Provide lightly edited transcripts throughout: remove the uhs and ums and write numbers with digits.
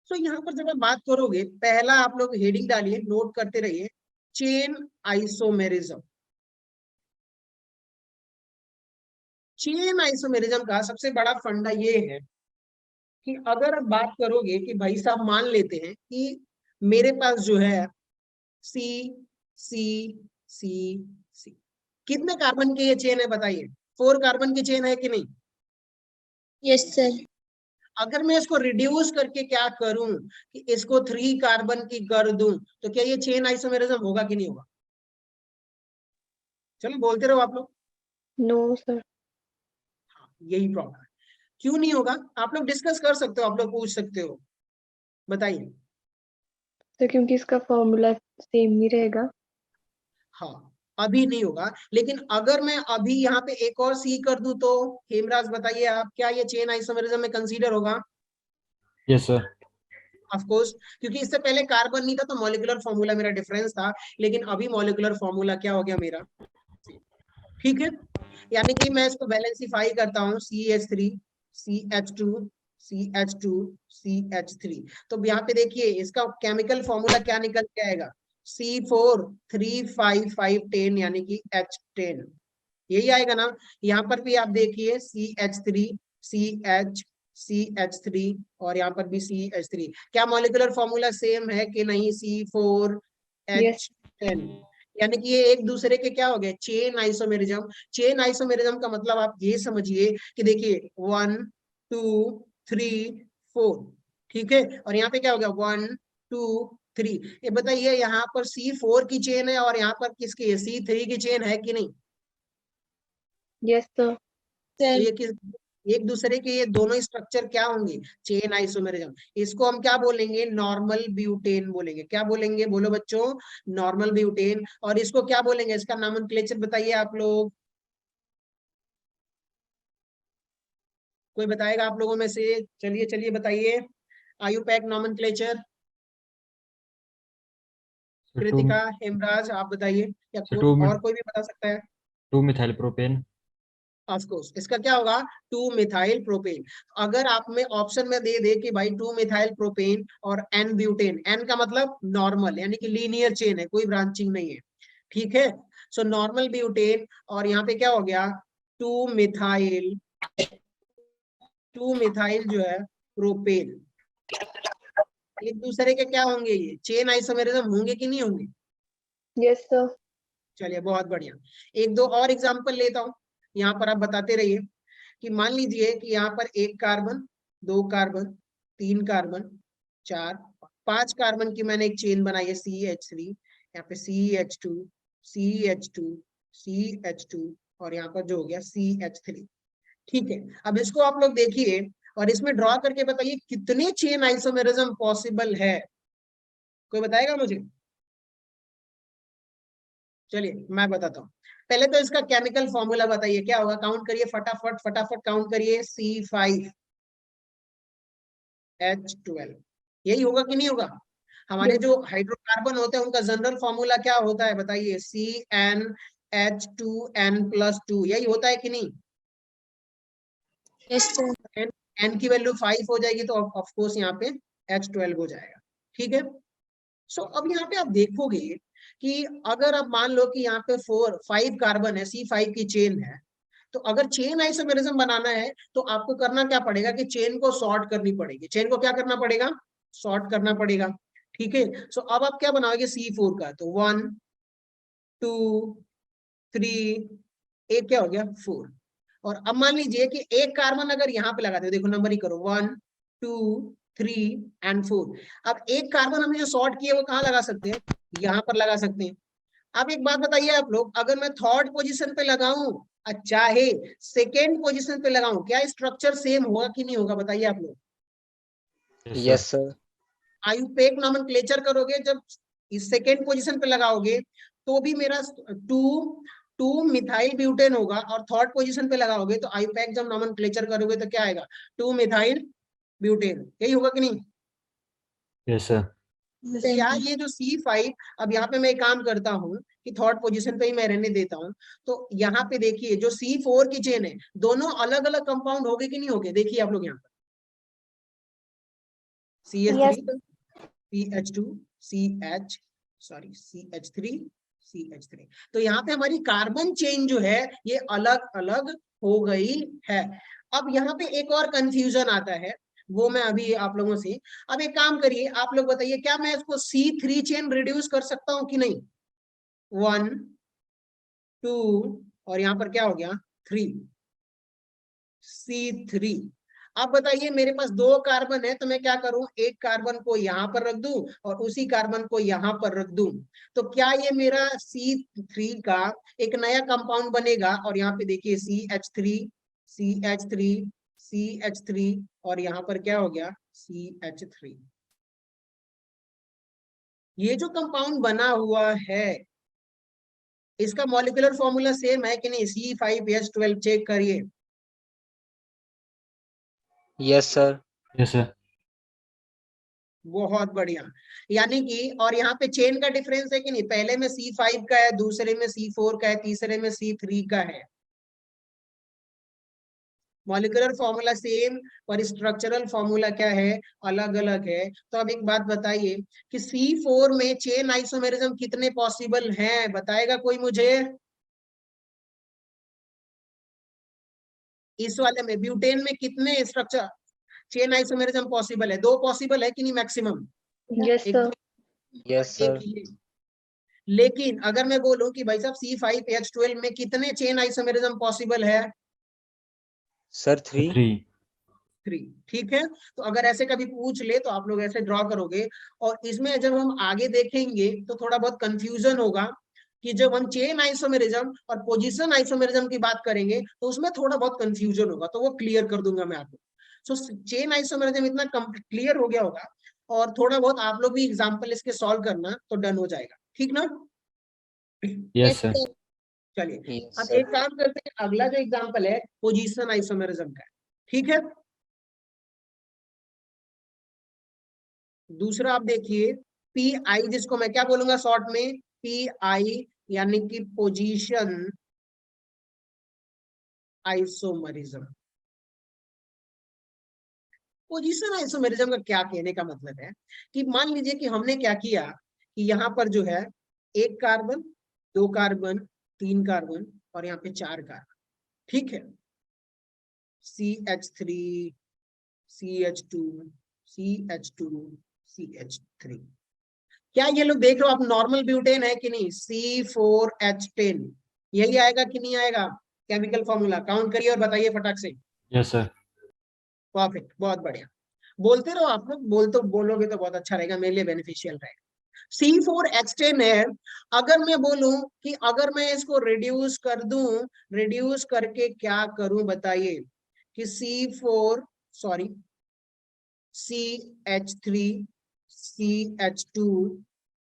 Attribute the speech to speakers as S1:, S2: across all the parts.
S1: तो यहाँ पर जब आप बात करोगे, पहला आप लोग हेडिंग डालिए, नोट करते रहिए, चेन आइसोमेरिज्म। चेन आइसोमेरिज्म का सबसे बड़ा फंडा ये है कि अगर आप बात करोगे कि भाई साहब मान लेते हैं कि मेरे पास जो है सी सी सी सी, कितने कार्बन की ये चेन है बताइए? 4 कार्बन की चेन है कि नहीं?
S2: Yes sir.
S1: अगर मैं इसको रिड्यूस करके क्या करूं कि इसको 3 कार्बन की कर दूं, तो क्या ये चेन आइसोमेरिज्म होगा कि नहीं होगा? चलो बोलते रहो आप लोग।
S2: No sir.
S1: यही प्रॉब्लम है। क्यों नहीं होगा? आप लोग डिस्कस कर सकते हो, आप लोग पूछ सकते हो, बताइए।
S2: तो क्योंकि इसका फॉर्मूला सेम ही रहेगा।
S1: हाँ, अभी नहीं होगा, लेकिन अगर मैं अभी यहाँ पे एक और सी कर दूं तो हेमराज बताइए आप, क्या ये चेन आइसोमेरिज्म में कंसीडर होगा?
S3: Yes sir.
S1: ऑफ कोर्स, क्योंकि इससे पहले कार्बन नहीं था तो मॉलिक्यूलर फॉर्मूला मेरा डिफरेंस था, लेकिन अभी मॉलिक्यूलर फॉर्मूला क्या हो गया मेरा? ठीक है, यानी कि मैं इसको बैलेंसिफाई करता हूँ, CH3 CH2 CH2 CH3। तो यहाँ पे देखिए इसका केमिकल फॉर्मूला क्या निकल के आएगा? C4 3 5 5 10 यानी कि H10, यही आएगा ना? यहाँ पर भी आप देखिए CH3 CH CH3 और यहाँ पर भी CH3, क्या मॉलिक्यूलर फॉर्मूला सेम है कि नहीं? C4H10, यानी कि ये एक दूसरे के क्या हो गए? Chain isomerism. चेन आइसोमेरिज्म का मतलब आप ये समझिए कि देखिए 1 2 3 4, ठीक है, और यहाँ पे क्या हो गया? 1 2 3। ये बताइए यहाँ पर C4 की चेन है और यहाँ पर किसकी है? C3 की चेन है कि नहीं?
S2: Yes sir.
S1: तो ये किस, एक दूसरे के ये दोनों स्ट्रक्चर क्या होंगे? Chain isomerism. इसको हम क्या बोलेंगे? नॉर्मल ब्यूटेन बोलेंगे। क्या बोलेंगे? बोलो बच्चों, नॉर्मल ब्यूटेन। और इसको क्या बोलेंगे? इसका नॉमेनक्लेचर बताइए आप लोग, कोई बताएगा आप लोगों में से? चलिए चलिए बताइए, आयुपैक नॉमेनक्लेचर। कृतिका, हेमराज, आप बताइए, या और कोई भी बता सकता है?
S3: 2 मिथाइल प्रोपेन।
S1: ऑफ कोर्स, इसका क्या होगा? 2 मिथाइल प्रोपेन। अगर आप में ऑप्शन में दे दे कि भाई 2 मिथाइल प्रोपेन और N ब्यूटेन, N का मतलब नॉर्मल, यानी कि लीनियर चेन है, कोई ब्रांचिंग नहीं है, ठीक है। सो नॉर्मल ब्यूटेन, और यहाँ पे क्या हो गया? 2 मिथाइल, 2 मिथाइल जो है प्रोपेन, एक दूसरे के क्या होंगे? ये चेन आइसोमेरिज्म होंगे कि नहीं होंगे?
S2: Yes sir.
S1: चलिए बहुत बढ़िया। एक दो और एग्जांपल लेता हूँ, यहाँ पर आप बताते रहिए कि मान लीजिए कि यहाँ पर 1 कार्बन, 2 कार्बन, 3 कार्बन, 4 5 कार्बन की मैंने एक चेन बनाई है, CH3, यहाँ पे CH2 CH2 CH2 और यहाँ पर जो हो गया CH3, ठीक है। अब इसको आप लोग देखिए और इसमें ड्रॉ करके बताइए कितने चेन आइसोमेरिज्म पॉसिबल है, कोई बताएगा मुझे? चलिए मैं बताता हूँ। पहले तो इसका केमिकल फॉर्मूला बताइए क्या होगा? काउंट करिए फटाफट फटाफट, काउंट करिए। C5H12, यही होगा कि नहीं होगा? हमारे
S2: यस।
S1: जो हाइड्रोकार्बन होते हैं उनका जनरल फॉर्मूला क्या होता है बताइए? CnH2n+2, यही होता है कि नहीं?
S2: Yes sir.
S1: N की वैल्यू 5 हो जाएगी तो ऑफ कोर्स यहाँ पे H12 हो जाएगा, ठीक है। सो अब यहाँ पे आप देखोगे कि अगर आप मान लो कि यहाँ पे 5 कार्बन है, C5 की चेन है, तो अगर चेन आइसोमेरिज्म बनाना है तो आपको करना क्या पड़ेगा कि चेन को सॉर्ट करनी पड़ेगी। चेन को क्या करना पड़ेगा? सॉर्ट करना पड़ेगा, ठीक है। सो अब आप क्या बनाओगे C4 का? तो 1 2 3, एक क्या हो गया? 4। और अब मान लीजिए कि एक कार्बन अगर यहाँ पे लगाते हो, देखो नंबर ही करो, 1 2 3 एंड 4। अब एक कार्बन हमने जो सॉर्ट किया वो कहाँ लगा सकते हैं? यहाँ पर लगा सकते हैं। अब एक बात बताइए आप लोग, अगर मैं थर्ड पोजीशन पे लगाऊं चाहे सेकेंड पोजीशन पे लगाऊं, क्या स्ट्रक्चर सेम होगा कि नहीं होगा? बताइए आप लोग।
S4: Yes sir.
S1: आयुपेक नॉमेनक्लेचर करोगे जब इस सेकेंड पोजीशन पे लगाओगे तो भी मेरा 2 मिथाइल ब्यूटेन होगा, और थर्ड पोजीशन पे लगाओगे तो आयुपेक जब नॉमेनक्लेचर करोगे तो क्या आएगा? 2 मिथाइल ब्यूटेन, यही होगा कि नहीं?
S3: Yes sir.
S1: क्या ये जो C5, अब यहाँ पे मैं एक काम करता हूँ कि थर्ड पोजीशन पे ही मैं रहने देता हूँ, तो यहाँ पे देखिए जो C4 की चेन है दोनों अलग अलग कंपाउंड हो गए कि नहीं हो गए? देखिए आप लोग यहाँ पर CH3 CH2 CH3 CH3। तो यहाँ पे हमारी कार्बन चेन जो है ये अलग अलग हो गई है। अब यहाँ पे एक और कंफ्यूजन आता है, वो मैं अभी आप लोगों से, अब एक काम करिए, आप लोग बताइए क्या मैं इसको C3 चेन रिड्यूस कर सकता हूं कि नहीं? 1 2 और यहाँ पर क्या हो गया 3 C3। अब बताइए मेरे पास 2 कार्बन है तो मैं क्या करूं, एक कार्बन को यहां पर रख दूं और उसी कार्बन को यहां पर रख दूं, तो क्या ये मेरा C3 का एक नया कंपाउंड बनेगा? और यहाँ पे देखिए CH3 CH3 CH3 और यहाँ पर क्या हो गया CH3। ये जो कंपाउंड बना हुआ है इसका मॉलिक्यूलर फॉर्मूला सेम है कि नहीं? C5H12 चेक करिए।
S4: Yes, sir.
S3: Yes, sir.
S1: बहुत बढ़िया। यानी कि और यहाँ पे चेन का डिफरेंस है कि नहीं? पहले में C5 का है, दूसरे में C4 का है, तीसरे में C3 का है। मॉलिक्यूलर फॉर्मूला सेम पर स्ट्रक्चरल फॉर्मूला क्या है? अलग अलग है। तो अब एक बात बताइए कि C4 में चेन आइसोमेरिज्म कितने पॉसिबल हैं? बताएगा कोई मुझे? इस वाले में ब्यूटेन में कितने स्ट्रक्चर चेन आइसोमेरिज्म पॉसिबल है? 2 पॉसिबल है कि नहीं मैक्सिमम?
S2: Yes,
S1: एक
S2: sir.
S4: Yes, sir.
S1: एक ये। लेकिन अगर मैं बोलूं कि भाई साहब C5H12 में कितने चेन आइसोमेरिज्म पॉसिबल है?
S4: Sir, 3.
S3: 3.
S1: 3। ठीक है, तो अगर ऐसे कभी पूछ ले तो आप लोग ऐसे ड्रॉ करोगे, और इसमें जब हम आगे देखेंगे तो थोड़ा बहुत कंफ्यूजन होगा कि जब हम चेन आइसोमेरिज्म और पोजीशन आइसोमेरिज्म की बात करेंगे तो उसमें थोड़ा बहुत कंफ्यूजन होगा, तो वो क्लियर कर दूंगा मैं आपको। सो चेन आइसोमेरिज्म इतना क्लियर हो गया होगा, और थोड़ा बहुत आप लोग भी एग्जांपल इसके सॉल्व करना तो डन हो जाएगा, ठीक ना?
S3: Yes, sir.
S1: चलिए
S4: Yes,
S1: अब
S4: sir.
S1: एक काम करते हैं, अगला जो एग्जांपल है पोजीशन आइसोमेरिज्म का, ठीक है? दूसरा आप देखिए PI, जिसको मैं क्या बोलूंगा शॉर्ट में? PI, यानी कि पोजीशन आइसोमेरिज्म। पोजीशन आइसोमेरिज्म का क्या कहने का मतलब है कि मान लीजिए कि हमने क्या किया कि यहाँ पर जो है 1 कार्बन 2 कार्बन 3 कार्बन और यहाँ पे 4 कार्बन, ठीक है? CH3 CH2 CH2 CH3। क्या ये लोग देख रहे हो आप नॉर्मल ब्यूटेन है कि नहीं? C4H10 यही आएगा कि नहीं आएगा? केमिकल फॉर्मूला काउंट करिए और बताइए फटाक से।
S3: Yes, sir.
S1: परफेक्ट, बहुत बढ़िया। बोलते रहो आप लोग, बोलोगे तो बहुत अच्छा रहेगा, मेरे लिए बेनिफिशियल रहेगा। C4H10 है। अगर मैं बोलूं कि अगर मैं इसको रिड्यूस कर दूं, रिड्यूस करके क्या करूं बताइए? कि CH3 CH2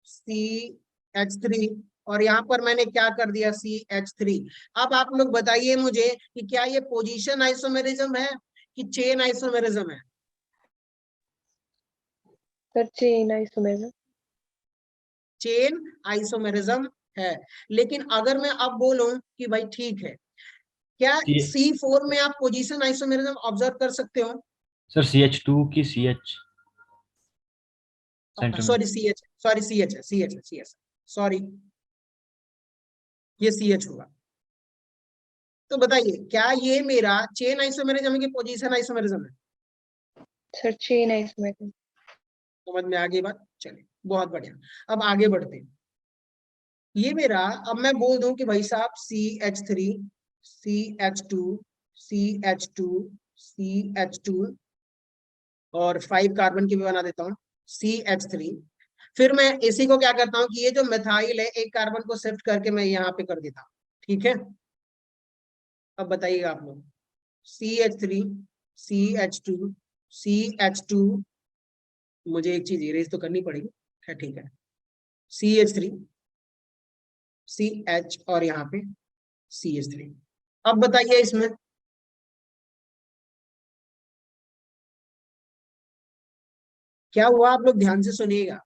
S1: CH3 और यहाँ पर मैंने क्या कर दिया CH3। अब आप लोग बताइए मुझे कि क्या ये पोजीशन आइसोमेरिज्म है कि चेन आइसोमेरिज्म है?
S2: Sir, chain isomerism.
S1: Chain isomerism है। लेकिन अगर मैं अब बोलूं कि भाई ठीक है, क्या
S3: C-
S1: C4 में आप पोजीशन आइसोमेरिज्म ऑब्जर्व कर सकते हो?
S3: सर CH2 की CH सेंटर में।
S1: सॉरी CH है सॉरी, ये CH होगा। तो बताइए क्या ये मेरा चेन आइसोमेरिज्म है कि पोजीशन आइसोमेरिज्म है?
S2: Sir, chain isomerism.
S1: समझ में आ गई बात? चलिए बहुत बढ़िया। अब आगे बढ़ते हैं। ये मेरा, अब मैं बोल दूं कि भाई साहब CH3 CH2 CH2 CH2 और 5 कार्बन की भी बना देता हूँ CH3। फिर मैं इसी को क्या करता हूँ कि ये जो मिथाइल है एक कार्बन को शिफ्ट करके मैं यहाँ पे कर देता हूँ, ठीक है? अब बताइएगा आप लोग, CH3 CH2 CH2, मुझे एक चीज इरेज तो करनी पड़ेगी, है ठीक है? CH3 CH और यहाँ पे CH3। अब बताइए इसमें क्या हुआ? आप लोग ध्यान से सुनिएगा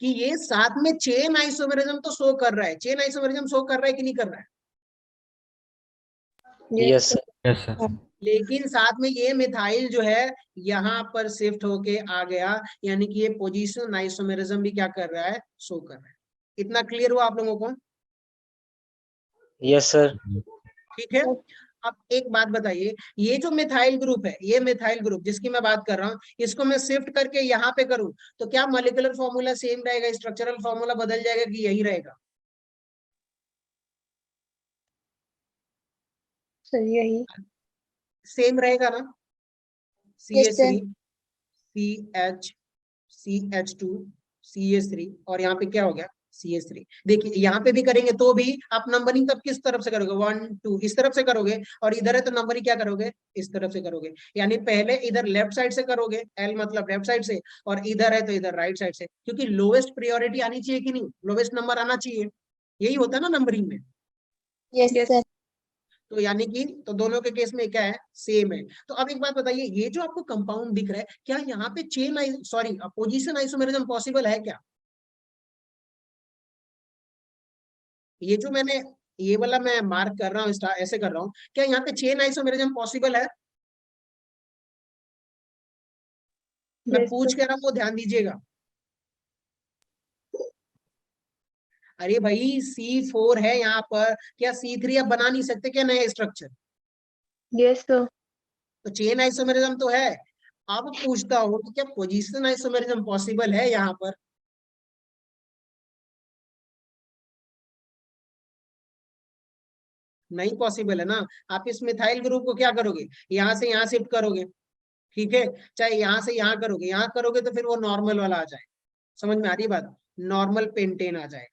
S1: कि ये साथ में चेन आइसोमेरिज्म तो शो कर रहा है, चेन आइसोमेरिज्म शो कर रहा है कि नहीं कर रहा है?
S2: Yes,
S4: Yes,
S2: sir.
S4: sir.
S3: Yes, sir.
S1: लेकिन साथ में ये मिथाइल जो है यहाँ पर शिफ्ट होके आ गया, यानी कि ये पोजीशन आइसोमेरिज्म भी क्या कर रहा है, शो कर रहा है। इतना क्लियर हुआ आप लोगों को?
S4: Yes, sir.
S1: ठीक है। अब एक बात बताइए, ये जो मिथाइल ग्रुप है, ये मिथाइल ग्रुप जिसकी मैं बात कर रहा हूँ, इसको मैं शिफ्ट करके यहाँ पे करूँ तो क्या मॉलिक्यूलर फॉर्मूला सेम रहेगा, स्ट्रक्चरल फॉर्मूला बदल जाएगा कि यही रहेगा?
S2: सर यही।
S1: सेम रहेगा ना?
S2: Yes, sir.
S1: CH3 CH CH2 CH3 और यहाँ पे क्या हो गया, CH3। देखिए यहाँ पे भी करेंगे तो भी आप नंबरिंग तब किस तरफ से करोगे, 1 2 इस तरफ से करोगे, और इधर है तो नंबरिंग क्या करोगे, इस तरफ से करोगे। यानी पहले इधर लेफ्ट साइड से करोगे, L मतलब लेफ्ट साइड से, और इधर है तो इधर राइट साइड से, क्योंकि लोवेस्ट प्रायोरिटी आनी चाहिए कि नहीं, लोवेस्ट नंबर आना चाहिए, यही होता है ना नंबरिंग में।
S2: Yes, sir.
S1: तो यानी कि तो दोनों के केस में क्या है, सेम है। तो अब एक बात बताइए, ये जो आपको कंपाउंड दिख रहा है, क्या यहाँ पे सॉरी पोजीशन आइसोमेरिज्म पॉसिबल है क्या? ये जो मैंने ये वाला मैं मार्क कर रहा हूँ, ऐसे कर रहा हूँ, क्या यहाँ पे चेन आइसोमेरिज्म पॉसिबल है? मैं
S2: Yes,
S1: पूछ
S2: sir.
S1: के रहा हूँ, वो ध्यान दीजिएगा। अरे भाई C4 है यहाँ पर, क्या C3 अब बना नहीं सकते क्या नया स्ट्रक्चर?
S2: Yes, sir.
S1: तो चेन आइसोमेरिज्म तो है। अब पूछता हूँ कि क्या पोजीशन आइसोमेरिज्म पॉसिबल है यहाँ पर? नहीं पॉसिबल है ना। आप इस मिथाइल ग्रुप को क्या करोगे, यहाँ से यहाँ शिफ्ट करोगे, ठीक है, चाहे यहाँ से यहाँ करोगे, यहाँ करोगे तो फिर वो नॉर्मल वाला आ जाए। समझ में आ रही बात, नॉर्मल पेंटेन आ जाए,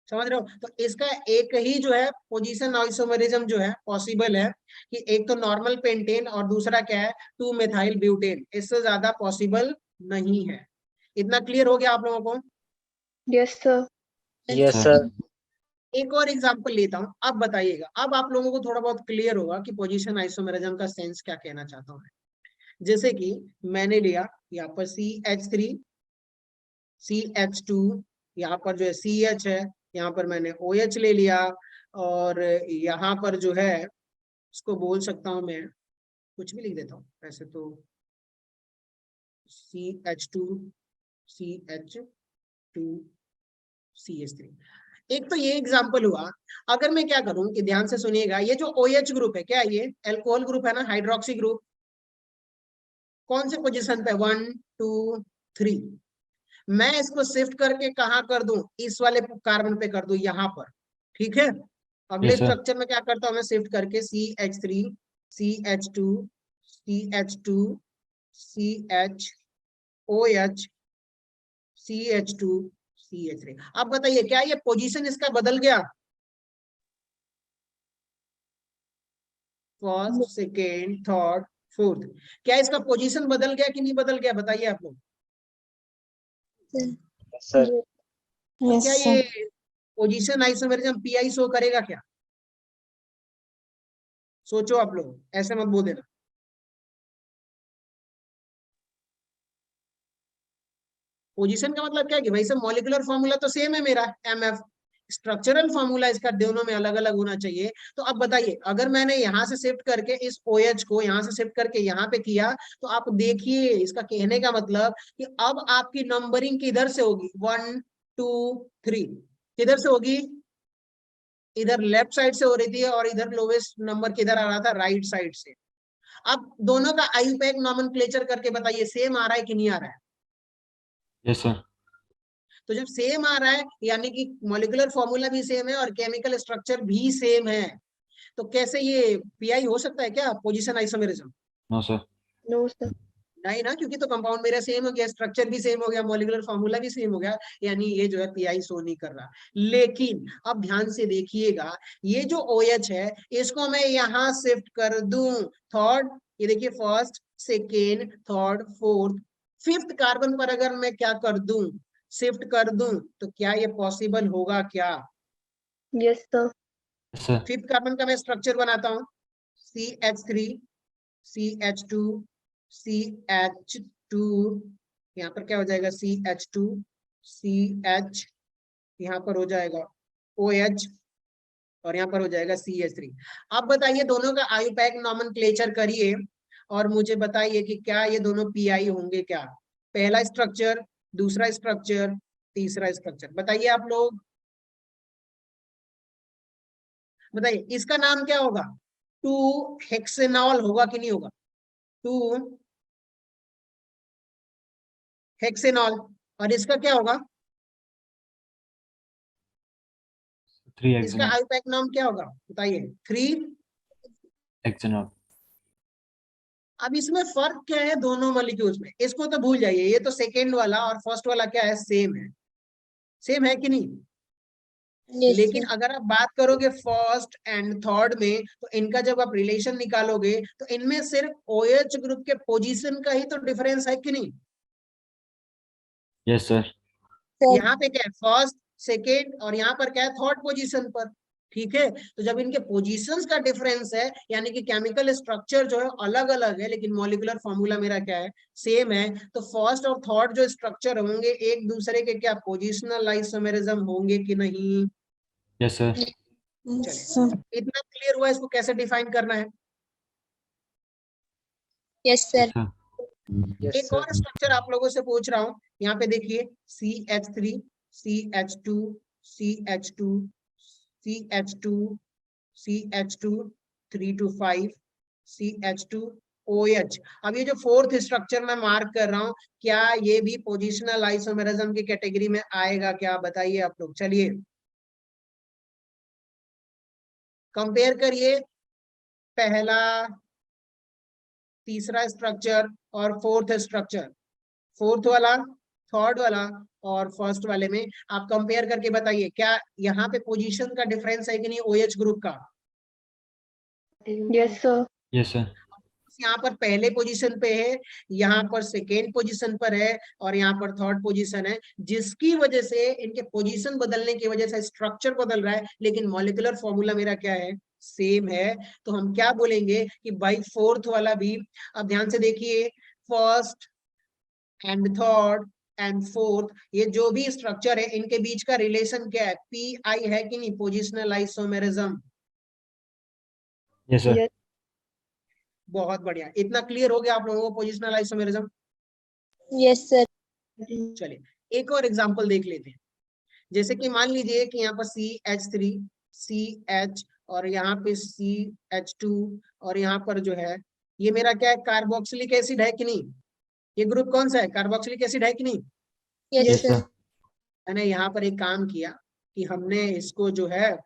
S1: समझ रहे हो? तो इसका एक ही जो है पोजीशन आइसोमेरिज्म जो है पॉसिबल है, कि एक तो नॉर्मल पेंटेन और दूसरा क्या है, 2 मिथाइल ब्यूटेन, इससे ज्यादा पॉसिबल नहीं है। इतना क्लियर हो गया आप लोगों को?
S2: Yes, sir.
S4: Yes,
S3: Sir.
S4: sir.
S1: एक और एग्जांपल लेता हूं, अब बताइएगा, अब आप लोगों को थोड़ा बहुत क्लियर होगा कि पोजीशन आइसोमेरिज्म का सेंस क्या कहना चाहता हूं। जैसे कि मैंने लिया यहाँ पर CH3 CH2, यहाँ पर जो है CH है, यहाँ पर मैंने OH ले लिया, और यहाँ पर जो है इसको बोल सकता हूं मैं, कुछ भी लिख देता हूँ वैसे तो, CH2 CH2 CH3। एक तो ये एग्जांपल हुआ। अगर मैं क्या करूं कि ध्यान से सुनिएगा, ये जो OH ग्रुप है, क्या ये अल्कोहल ग्रुप है ना, हाइड्रोक्सी ग्रुप, कौन से पोजीशन पे, 1 2 3। मैं इसको शिफ्ट करके कहाँ कर दूं, इस वाले कार्बन पे कर दूं, यहाँ पर, ठीक है। अगले
S3: Yes, sir.
S1: स्ट्रक्चर में क्या करता हूं मैं, शिफ्ट करके CH3 CH2 CH2 CHOH CH2 CH3। अब बताइए क्या ये पोजीशन इसका बदल गया, फर्स्ट सेकेंड थर्ड फोर्थ, क्या इसका पोजीशन बदल गया कि नहीं बदल गया, बताइए आप लोग।
S4: Yes, sir.
S1: तो
S2: Yes,
S1: क्या
S2: sir.
S1: ये पोजीशन आइसोमेरिज्म PI शो करेगा क्या? सोचो आप लोग, ऐसे मत बोल देना। पोजीशन का मतलब क्या है कि भाई सब मॉलिक्यूलर फॉर्मूला तो सेम है मेरा MF, स्ट्रक्चरल फॉर्मूला इसका दोनों में अलग अलग होना चाहिए। तो अब बताइए, अगर मैंने यहाँ से शिफ्ट करके इस OH को यहाँ से शिफ्ट करके यहाँ पे किया, तो आप देखिए इसका कहने का मतलब कि अब आपकी नंबरिंग किधर से होगी, 1 2 3 किधर से होगी, इधर लेफ्ट साइड से हो रही थी, और इधर लोवेस्ट नंबर किधर आ रहा था, राइट साइड से। अब दोनों का आईयूपैक नॉमेनक्लेचर करके बताइए सेम आ रहा है कि नहीं आ रहा है?
S3: Yes, sir.
S1: तो जब सेम आ रहा है यानी कि मॉलिक्यूलर फॉर्मूला भी सेम है और केमिकल स्ट्रक्चर भी सेम है, तो कैसे ये PI हो सकता है क्या, position isomerism?
S3: No, sir.
S2: No, sir.
S1: नहीं ना, क्योंकि तो कंपाउंड मेरा सेम हो गया, स्ट्रक्चर भी सेम हो गया, मॉलिक्यूलर फॉर्मूला भी सेम हो गया, यानी ये जो है PI शो नहीं कर रहा। लेकिन अब ध्यान से देखिएगा, ये जो OH है इसको मैं यहाँ शिफ्ट कर दूं, थर्ड, ये देखिए first second third fourth fifth carbon पर अगर मैं क्या कर दूं, शिफ्ट कर दूं, तो क्या ये पॉसिबल होगा क्या?
S2: Yes, sir.
S3: Yes, sir.
S1: Fifth carbon का मैं स्ट्रक्चर बनाता हूँ, CH3 CH2 CH2, यहाँ पर क्या हो जाएगा, CH2 CH, यहाँ पर हो जाएगा OH और यहाँ पर हो जाएगा CH3। अब बताइए दोनों का आयुपैक नॉमेनक्लेचर करिए और मुझे बताइए कि क्या ये दोनों PI होंगे क्या। पहला स्ट्रक्चर, दूसरा स्ट्रक्चर, तीसरा स्ट्रक्चर, बताइए आप लोग, बताइए इसका नाम क्या होगा। 2 हेक्सेनॉल होगा कि नहीं होगा, 2 हेक्सेनॉल। और इसका क्या होगा,
S3: 3
S1: इसका
S3: हेक्सेनॉल।
S1: आयुपैक नाम क्या होगा बताइए, 3
S3: हेक्सेनॉल।
S1: अब इसमें फर्क क्या है दोनों मॉलिक्यूल्स में, इसको तो भूल जाइए, ये तो सेकेंड वाला और फर्स्ट वाला क्या है, सेम है, सेम है कि नहीं।
S2: Yes,
S1: लेकिन
S2: sir.
S1: अगर आप बात करोगे फर्स्ट एंड थर्ड में, तो इनका जब आप रिलेशन निकालोगे तो इनमें सिर्फ OH ग्रुप के पोजीशन का ही तो डिफरेंस है कि नहीं।
S3: Yes sir.
S1: यहाँ पे क्या है, फर्स्ट सेकेंड, और यहाँ पर क्या है, थर्ड पोजीशन पर। ठीक है, तो जब इनके पोजीशंस का डिफरेंस है, यानी कि केमिकल स्ट्रक्चर जो है अलग अलग है, लेकिन मॉलिक्यूलर फॉर्मूला मेरा क्या है, सेम है, तो फर्स्ट और थर्ड जो स्ट्रक्चर होंगे एक दूसरे के क्या पोजिशनल आइसोमेरिज्म होंगे कि नहीं।
S3: Yes sir.
S1: चलिए इतना क्लियर हुआ, इसको कैसे डिफाइन करना है।
S2: Yes, sir.
S3: सर।
S4: Yes,
S1: एक
S4: sir.
S1: और स्ट्रक्चर आप लोगों से पूछ रहा हूं, यहाँ पे देखिए CH3 CH2 CH2 CH2 CH2 3 to 5 CH2 OH। अब ये जो फोर्थ स्ट्रक्चर मैं मार्क कर रहा हूं, क्या ये भी पोजिशनल आइसोमेरिज्म की कैटेगरी में आएगा क्या, बताइए आप लोग। चलिए कंपेयर करिए पहला, तीसरा स्ट्रक्चर और फोर्थ स्ट्रक्चर, फोर्थ वाला, थर्ड वाला और फर्स्ट वाले में आप कंपेयर करके बताइए क्या यहाँ पे पोजीशन का डिफरेंस है कि नहीं OH ग्रुप का।
S2: Yes, sir.
S3: Yes sir.
S1: यहाँ पर पहले पोजीशन पे है, यहाँ पर सेकेंड पोजीशन पर है, और यहाँ पर थर्ड पोजीशन है, जिसकी वजह से इनके पोजीशन बदलने की वजह से स्ट्रक्चर बदल रहा है, लेकिन मॉलिक्यूलर फॉर्मूला मेरा क्या है, सेम है। तो हम क्या बोलेंगे कि भाई फोर्थ वाला भी, अब ध्यान से देखिए, first and third and fourth, ये जो भी स्ट्रक्चर है इनके बीच का रिलेशन क्या है, PI है कि नहीं, positional isomerism.
S3: Yes sir.
S2: Yes.
S1: बहुत बढ़िया, इतना क्लियर हो गया आप लोगों को पोजिशनल आइसोमेरिज्म।
S2: Yes, sir.
S1: चलिए एक और एग्जांपल देख लेते हैं। जैसे कि मान लीजिए कि यहाँ पर CH3 CH और यहाँ पे CH2 और यहाँ पर जो है ये मेरा क्या है, कार्बोक्सिलिक एसिड है कि नहीं, ये ग्रुप कौन सा है, कार्बोक्सिलिक एसिड है कि नहीं।
S2: Yes,
S3: yes
S2: sir.
S3: सर।
S1: मैंने यहाँ पर एक काम किया कि हमने इसको जो है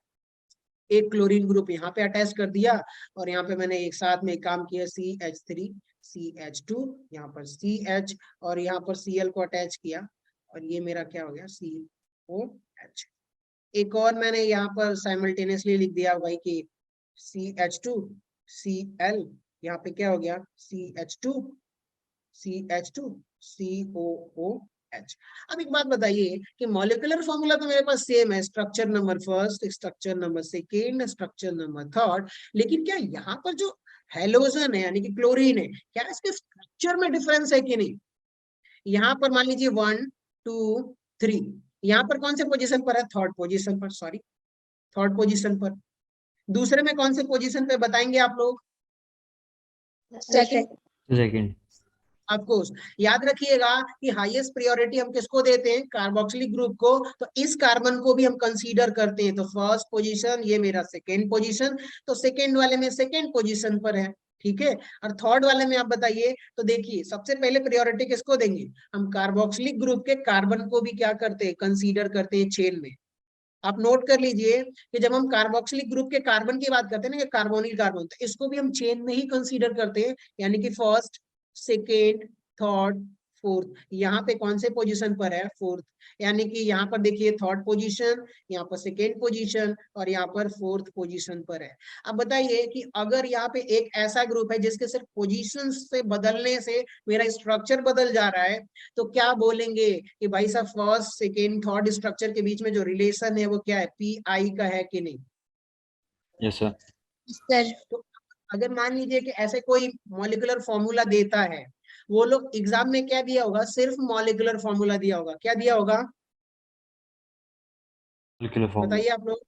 S1: एक क्लोरीन ग्रुप यहाँ पे अटैच कर दिया, और यहाँ पे मैंने एक साथ में काम किया CH3 CH2, यहाँ पर CH और यहाँ पर Cl को अटैच किया, और ये मेरा क्या हो गया, COH। एक और मैंने यहाँ पर साइमल्टेनियसली लिख दिया भाई कि CH2 Cl, यहाँ पे क्या हो गया, CH2 COOH। अब एक बात बताइए कि मॉलिक्यूलर फॉर्मूला तो मेरे पास सेम है, structure number first, structure number second, structure number third, लेकिन क्या यहाँ पर जो हेलोजन है यानी कि क्लोरीन है, क्या इसके स्ट्रक्चर में डिफरेंस है कि नहीं। यहाँ पर मान लीजिए 1 2 3, यहाँ पर कौन से पोजीशन पर है, थर्ड पोजीशन पर, सॉरी थर्ड पोजीशन पर। दूसरे में कौन से पोजीशन पे बताएंगे आप लोग,
S2: Second.
S3: सेकेंड।
S1: ऑफकोर्स याद रखिएगा कि हाईएस्ट प्रायोरिटी हम किसको देते हैं, कार्बोक्सिलिक ग्रुप को, तो इस कार्बन को भी हम कंसीडर करते हैं। तो फर्स्ट पोजीशन, ये मेरा सेकेंड पोजीशन, तो सेकेंड वाले में सेकेंड पोजीशन पर है, ठीक है। और थर्ड वाले में आप बताइए, तो देखिए सबसे पहले प्रायोरिटी किसको देंगे, हम कार्बोक्सिलिक ग्रुप के कार्बन को भी क्या करते हैं, कंसीडर करते हैं चेन में। आप नोट कर लीजिए कि जब हम कार्बोक्सिलिक ग्रुप के कार्बन की बात करते हैं ना, कि कार्बोनिल कार्बन, तो इसको भी हम चेन में ही कंसीडर करते हैं, यानी कि फर्स्ट सेकेंड थर्ड फोर्थ। यहाँ पे कौन से पोजीशन पर है, फोर्थ, यानी कि यहाँ पर देखिए थर्ड पोजीशन, यहाँ पर सेकेंड पोजीशन और यहाँ पर फोर्थ पोजीशन पर है। अब बताइए कि अगर यहाँ पे एक ऐसा ग्रुप है जिसके सिर्फ पोजीशन से बदलने से मेरा स्ट्रक्चर बदल जा रहा है, तो क्या बोलेंगे कि भाई साहब फर्स्ट सेकेंड थर्ड स्ट्रक्चर के बीच में जो रिलेशन है वो क्या है, PI का है कि नहीं।
S3: Yes sir.
S2: Sir.
S1: तो अगर मान लीजिए कि ऐसे कोई मॉलिक्यूलर फॉर्मूला देता है, वो लोग एग्जाम में क्या दिया होगा, सिर्फ मॉलिक्यूलर फॉर्मूला दिया होगा, क्या दिया होगा
S3: मॉलिक्यूलर फॉर्मूला।
S1: बताइए आप लोग।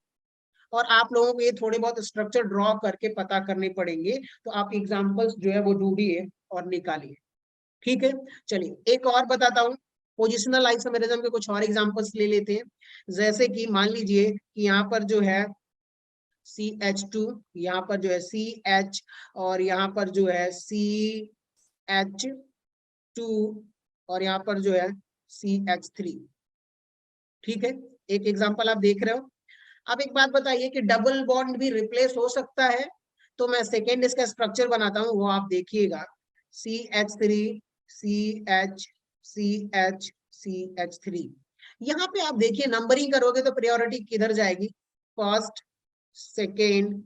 S1: और आप लोगों को ये थोड़े बहुत स्ट्रक्चर ड्रॉ करके पता करने पड़ेंगे, तो आप एग्जांपल्स जो है वो ढूंढिए और निकालिए। ठीक है, चलिए एक और बताता हूँ, पोजिशनल आइसोमेरिज्म के कुछ और एग्जांपल्स ले लेते हैं। जैसे कि मान लीजिए कि यहाँ पर जो है CH2, यहाँ पर जो है CH, और यहाँ पर जो है CH2, और यहाँ पर जो है CH3। ठीक है, एक एग्जांपल आप देख रहे हो। अब एक बात बताइए कि डबल बॉन्ड भी रिप्लेस हो सकता है, तो मैं सेकेंड इसका स्ट्रक्चर बनाता हूँ, वो आप देखिएगा। CH3 CH CH CH3। यहाँ पे आप देखिए नंबरिंग करोगे तो प्रायोरिटी किधर जाएगी, first, second,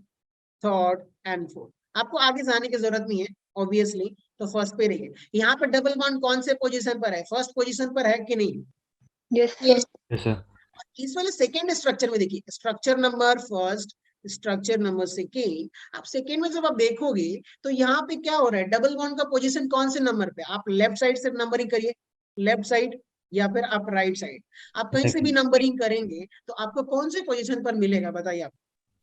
S1: third and fourth. आपको आगे जाने की जरूरत नहीं है ऑब्वियसली, तो फर्स्ट पे रहिए। यहाँ पे डबल बॉन्ड कौन से पोजीशन पर है, फर्स्ट पोजीशन पर है कि नहीं?
S2: Yes, sir.
S3: Yes, sir.
S1: इस वाले सेकेंड स्ट्रक्चर में देखिए, structure number first, structure number second. आप सेकेंड में जब आप देखोगे तो यहाँ पे क्या हो रहा है, डबल बॉन्ड का पोजीशन कौन से नंबर पे? आप लेफ्ट साइड से नंबरिंग करिए, लेफ्ट साइड या फिर आप राइट साइड, आप कहीं से भी
S3: Second.
S1: नंबरिंग करेंगे तो आपको कौन से पोजीशन पर मिलेगा, बताइए आप।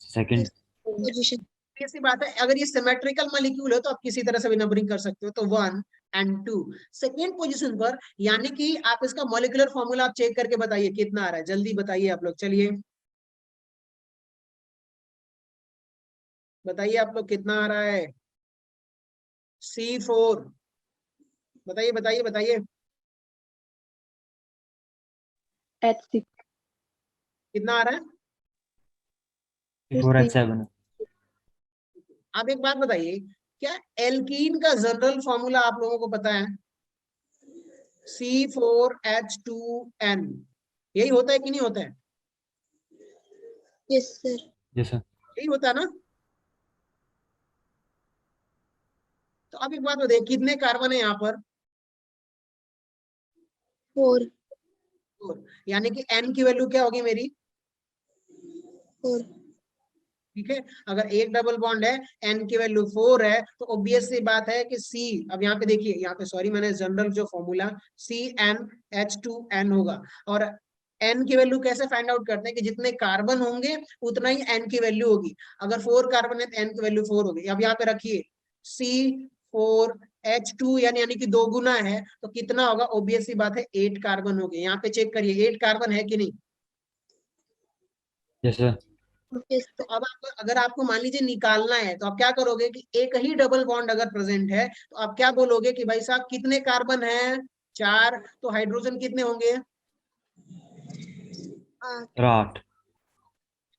S3: Second.
S2: Position.
S1: ऐसी बात है, अगर ये सिमेट्रिकल मॉलिक्यूल है तो आप किसी तरह से भी नंबरिंग कर सकते हो, तो 1 एंड 2 सेकेंड पोजीशन पर। यानी कि आप इसका मॉलिक्यूलर फॉर्मूला आप चेक करके बताइए कितना आ रहा है, जल्दी बताइए आप लोग, चलिए बताइए आप लोग कितना आ रहा है। C4, बताइए बताइए बताइए
S2: H6.
S1: कितना आ रहा है।
S3: 4H7.
S1: आप एक बात बताइए, क्या एल्कीन का जनरल फॉर्मूला आप लोगों को पता है? C4H2N, यही होता है कि नहीं होता है?
S2: Yes, sir.
S3: Yes, sir.
S1: यही होता है ना? तो अब एक बात बताइए, कितने कार्बन है यहाँ पर?
S2: 4.
S1: 4, यानी कि N की वैल्यू क्या होगी मेरी?
S2: 4.
S1: ठीक है, अगर एक डबल बॉन्ड है, N की वैल्यू 4 है, तो ऑब्वियस सी बात है कि C, अब यहाँ पे देखिए, यहाँ पे सॉरी मैंने जनरल जो फॉर्मूला CnH2n होगा। और N की वैल्यू कैसे फाइंड आउट करते हैं कि जितने कार्बन होंगे उतना ही N की वैल्यू होगी। अगर 4 कार्बन है तो N की वैल्यू 4 होगी। अब यहाँ पे रखिए C4H2 यानी कि 2 गुना है, तो कितना होगा, ऑब्वियस सी बात है 8 कार्बन हो गए। यहाँ पे चेक करिए 8 कार्बन है कि नहीं।
S3: Yes, sir.
S2: Yes,
S1: तो
S2: sir.
S1: अब आप, अगर आपको मान लीजिए निकालना है, तो आप क्या करोगे कि एक ही डबल बॉन्ड अगर प्रेजेंट है तो आप क्या बोलोगे कि भाई साहब कितने कार्बन हैं, 4, तो हाइड्रोजन कितने होंगे?
S3: 8.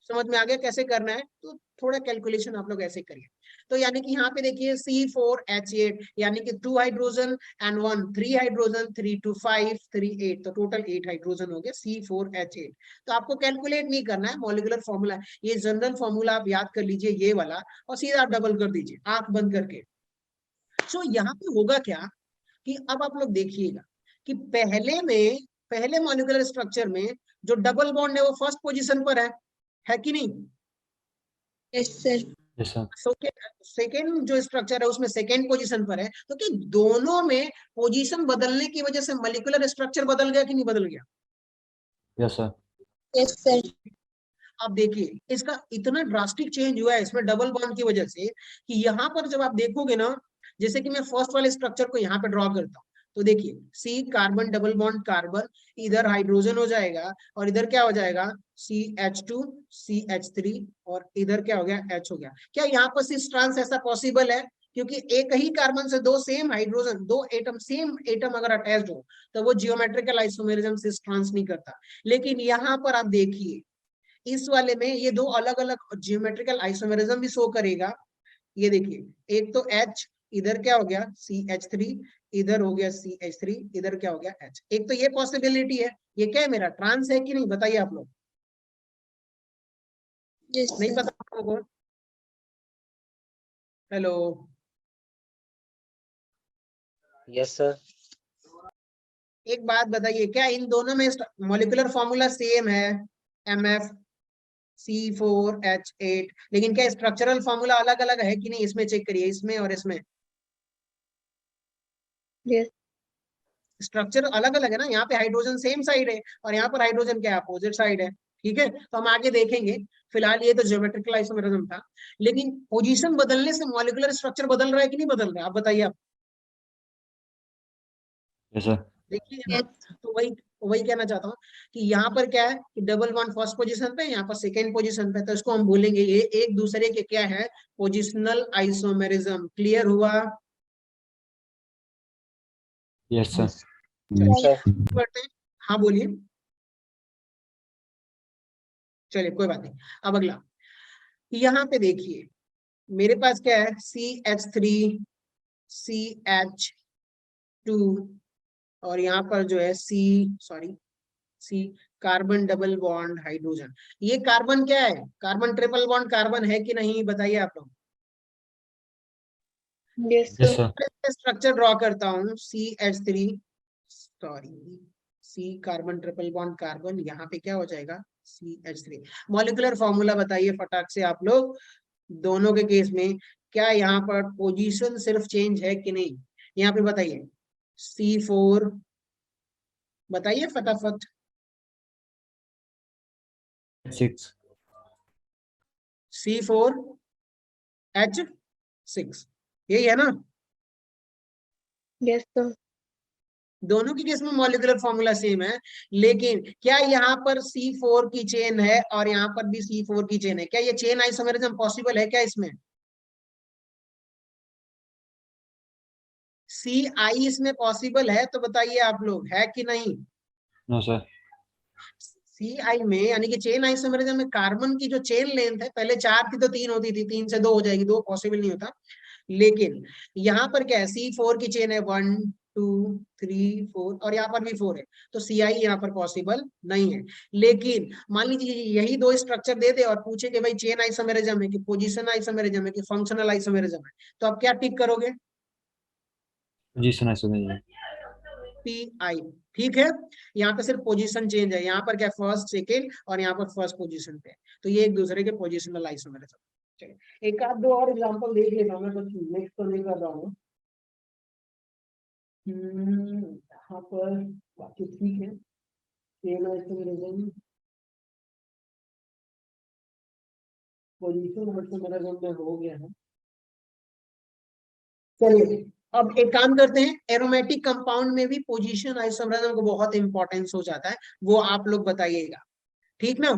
S1: समझ में आ गया कैसे करना है? तो थोड़ा कैलकुलेशन आप लोग ऐसे करिए। तो यानी कि यहाँ पे देखिए C4H8, यानी कि 2 हाइड्रोजन एंड 1 3 हाइड्रोजन, 3 2 5 3 8, तो टोटल 8 हाइड्रोजन हो गए C4H8। तो आपको कैलकुलेट नहीं करना है, मॉलिक्यूलर फॉर्मूला, ये जनरल फॉर्मूला आप याद कर लीजिए ये वाला, और सीधा आप डबल कर दीजिए आंख बंद करके। सो यहाँ पे होगा क्या कि अब आप लोग देखिएगा कि पहले मॉलिक्यूलर स्ट्रक्चर में जो डबल बॉन्ड है वो फर्स्ट पोजीशन पर है कि नहीं?
S2: Yes, sir.
S3: Yes, sir.
S1: Second जो स्ट्रक्चर है उसमें सेकेंड पोजीशन पर है, तो कि दोनों में पोजीशन बदलने की वजह से मॉलिक्यूलर स्ट्रक्चर बदल गया कि नहीं बदल गया?
S3: Yes, sir.
S2: Yes, sir.
S1: आप देखिए इसका इतना ड्रास्टिक चेंज हुआ है इसमें डबल बॉन्ड की वजह से, कि यहाँ पर जब आप देखोगे ना, जैसे कि मैं फर्स्ट वाले स्ट्रक्चर को यहाँ पे ड्रॉ करता हूँ, तो देखिए C carbon double bond carbon, इधर हाइड्रोजन हो जाएगा और इधर क्या हो जाएगा CH2 CH3, और इधर क्या हो गया H हो गया। क्या यहाँ पर सिस ट्रांस ऐसा पॉसिबल है? क्योंकि एक ही कार्बन से 2 same hydrogen, 2 atom, same atom अगर अटैच्ड हो तो वो जियोमेट्रिकल आइसोमेरिज्म सिस ट्रांस नहीं करता। लेकिन यहाँ पर आप देखिए इस वाले में ये 2 अलग अलग जियोमेट्रिकल आइसोमेरिज्म भी शो करेगा। ये देखिए एक तो H, इधर क्या हो गया CH3, इधर हो गया CH3, इधर क्या हो गया H। एक तो ये पॉसिबिलिटी है, ये क्या है मेरा ट्रांस है कि नहीं, बताइए आप लोग।
S2: Yes,
S1: नहीं
S2: sir.
S1: पता आप लोगों को? Hello,
S4: Yes, sir.
S1: एक बात बताइए, क्या इन दोनों में मॉलिक्यूलर फॉर्मूला सेम है, MF C4H8, लेकिन क्या स्ट्रक्चरल फॉर्मूला अलग अलग है कि नहीं? इसमें चेक करिए, इसमें और इसमें
S2: Yes.
S1: स्ट्रक्चर अलग अलग है ना। यहाँ पे हाइड्रोजन सेम साइड है और यहाँ पर हाइड्रोजन क्या अपोजिट साइड है। ठीक है, तो हम आगे देखेंगे। फिलहाल ये तो ज्योमेट्रिकल आइसोमेरिज्म था, लेकिन पोजीशन बदलने से मॉलिक्यूलर स्ट्रक्चर बदल रहा है कि नहीं बदल रहा है, आप बताइए आप।
S3: Yes, sir.
S1: देखिए यहाँ, तो वही वही कहना चाहता हूँ कि यहाँ पर क्या है कि डबल बॉन्ड फर्स्ट पोजीशन पे, यहाँ पर सेकेंड पोजीशन पे, तो इसको हम बोलेंगे ये एक दूसरे के क्या है, पोजिशनल आइसोमेरिज्म। क्लियर हुआ?
S3: Yes, sir.
S4: Yes, sir.
S1: करते हैं। हाँ बोलिए। चलिए कोई बात नहीं। अब अगला, यहाँ पे देखिए मेरे पास क्या है, CH3 CH2 और यहाँ पर जो है C carbon double bond hydrogen. ये कार्बन क्या है, कार्बन ट्रिपल बॉन्ड कार्बन है कि नहीं, बताइए आप लोग।
S2: Yes,
S3: Yes,
S2: sir.
S3: sir.
S1: Structure draw करता हूँ, C carbon triple bond carbon, यहाँ पे क्या हो जाएगा CH3। मॉलिक्यूलर फॉर्मूला बताइए फटाक से आप लोग, दोनों के केस में क्या यहाँ पर पोजीशन सिर्फ चेंज है कि नहीं, यहाँ पे बताइए। C4 बताइए फटाफट।
S3: 6.
S1: C4H6 यही है ना।
S2: Yes, sir.
S1: दोनों की केस में मॉलिक्यूलर फॉर्मूला सेम है, लेकिन क्या यहाँ पर C4 की चेन है और यहाँ पर भी C4 की चेन है, क्या ये चेन आइसोमेरिज्म पॉसिबल है क्या इसमें? CI इसमें पॉसिबल है तो बताइए आप लोग, है कि नहीं?
S3: No, sir.
S1: CI में यानी कि चेन आइसोमेरिज्म में कार्बन की जो चेन लेंथ है, पहले 4 थी तो 3 होती थी, 3 से 2 हो जाएगी, 2 पॉसिबल नहीं होता। लेकिन यहाँ पर क्या है, C4 की चेन है 1 2 3 4 और यहाँ पर भी 4 है, तो CI यहाँ पर पॉसिबल नहीं है। लेकिन मान लीजिए यही दो स्ट्रक्चर दे दे और पूछे कि भाई चेन आइसोमेरिज्म है कि पोजीशन आइसोमेरिज्म है कि फंक्शनल आइसोमेरिज्म है, तो आप क्या टिक करोगे?
S3: Position isomerism.
S1: PI। ठीक है, यहाँ पे सिर्फ पोजीशन चेंज है, यहाँ पर क्या फर्स्ट सेकेंड और यहाँ पर फर्स्ट पोजीशन पे, तो ये एक दूसरे के पोजिशनल आइसोमेरिज्म। चलिए एक आध दो और एग्जांपल देख लेता हूँ, मैं कुछ नेक्स्ट तो नहीं कर रहा हूँ। यहाँ पर बाकी ठीक है, चेन आइसोमेरिज्म पोजीशन आइसोमेरिज्म में हो गया है। चलिए अब एक काम करते हैं, एरोमेटिक कंपाउंड में भी पोजीशन आइसोमेरिज्म को बहुत इंपॉर्टेंस हो जाता है, वो आप लोग बताइएगा, ठीक ना।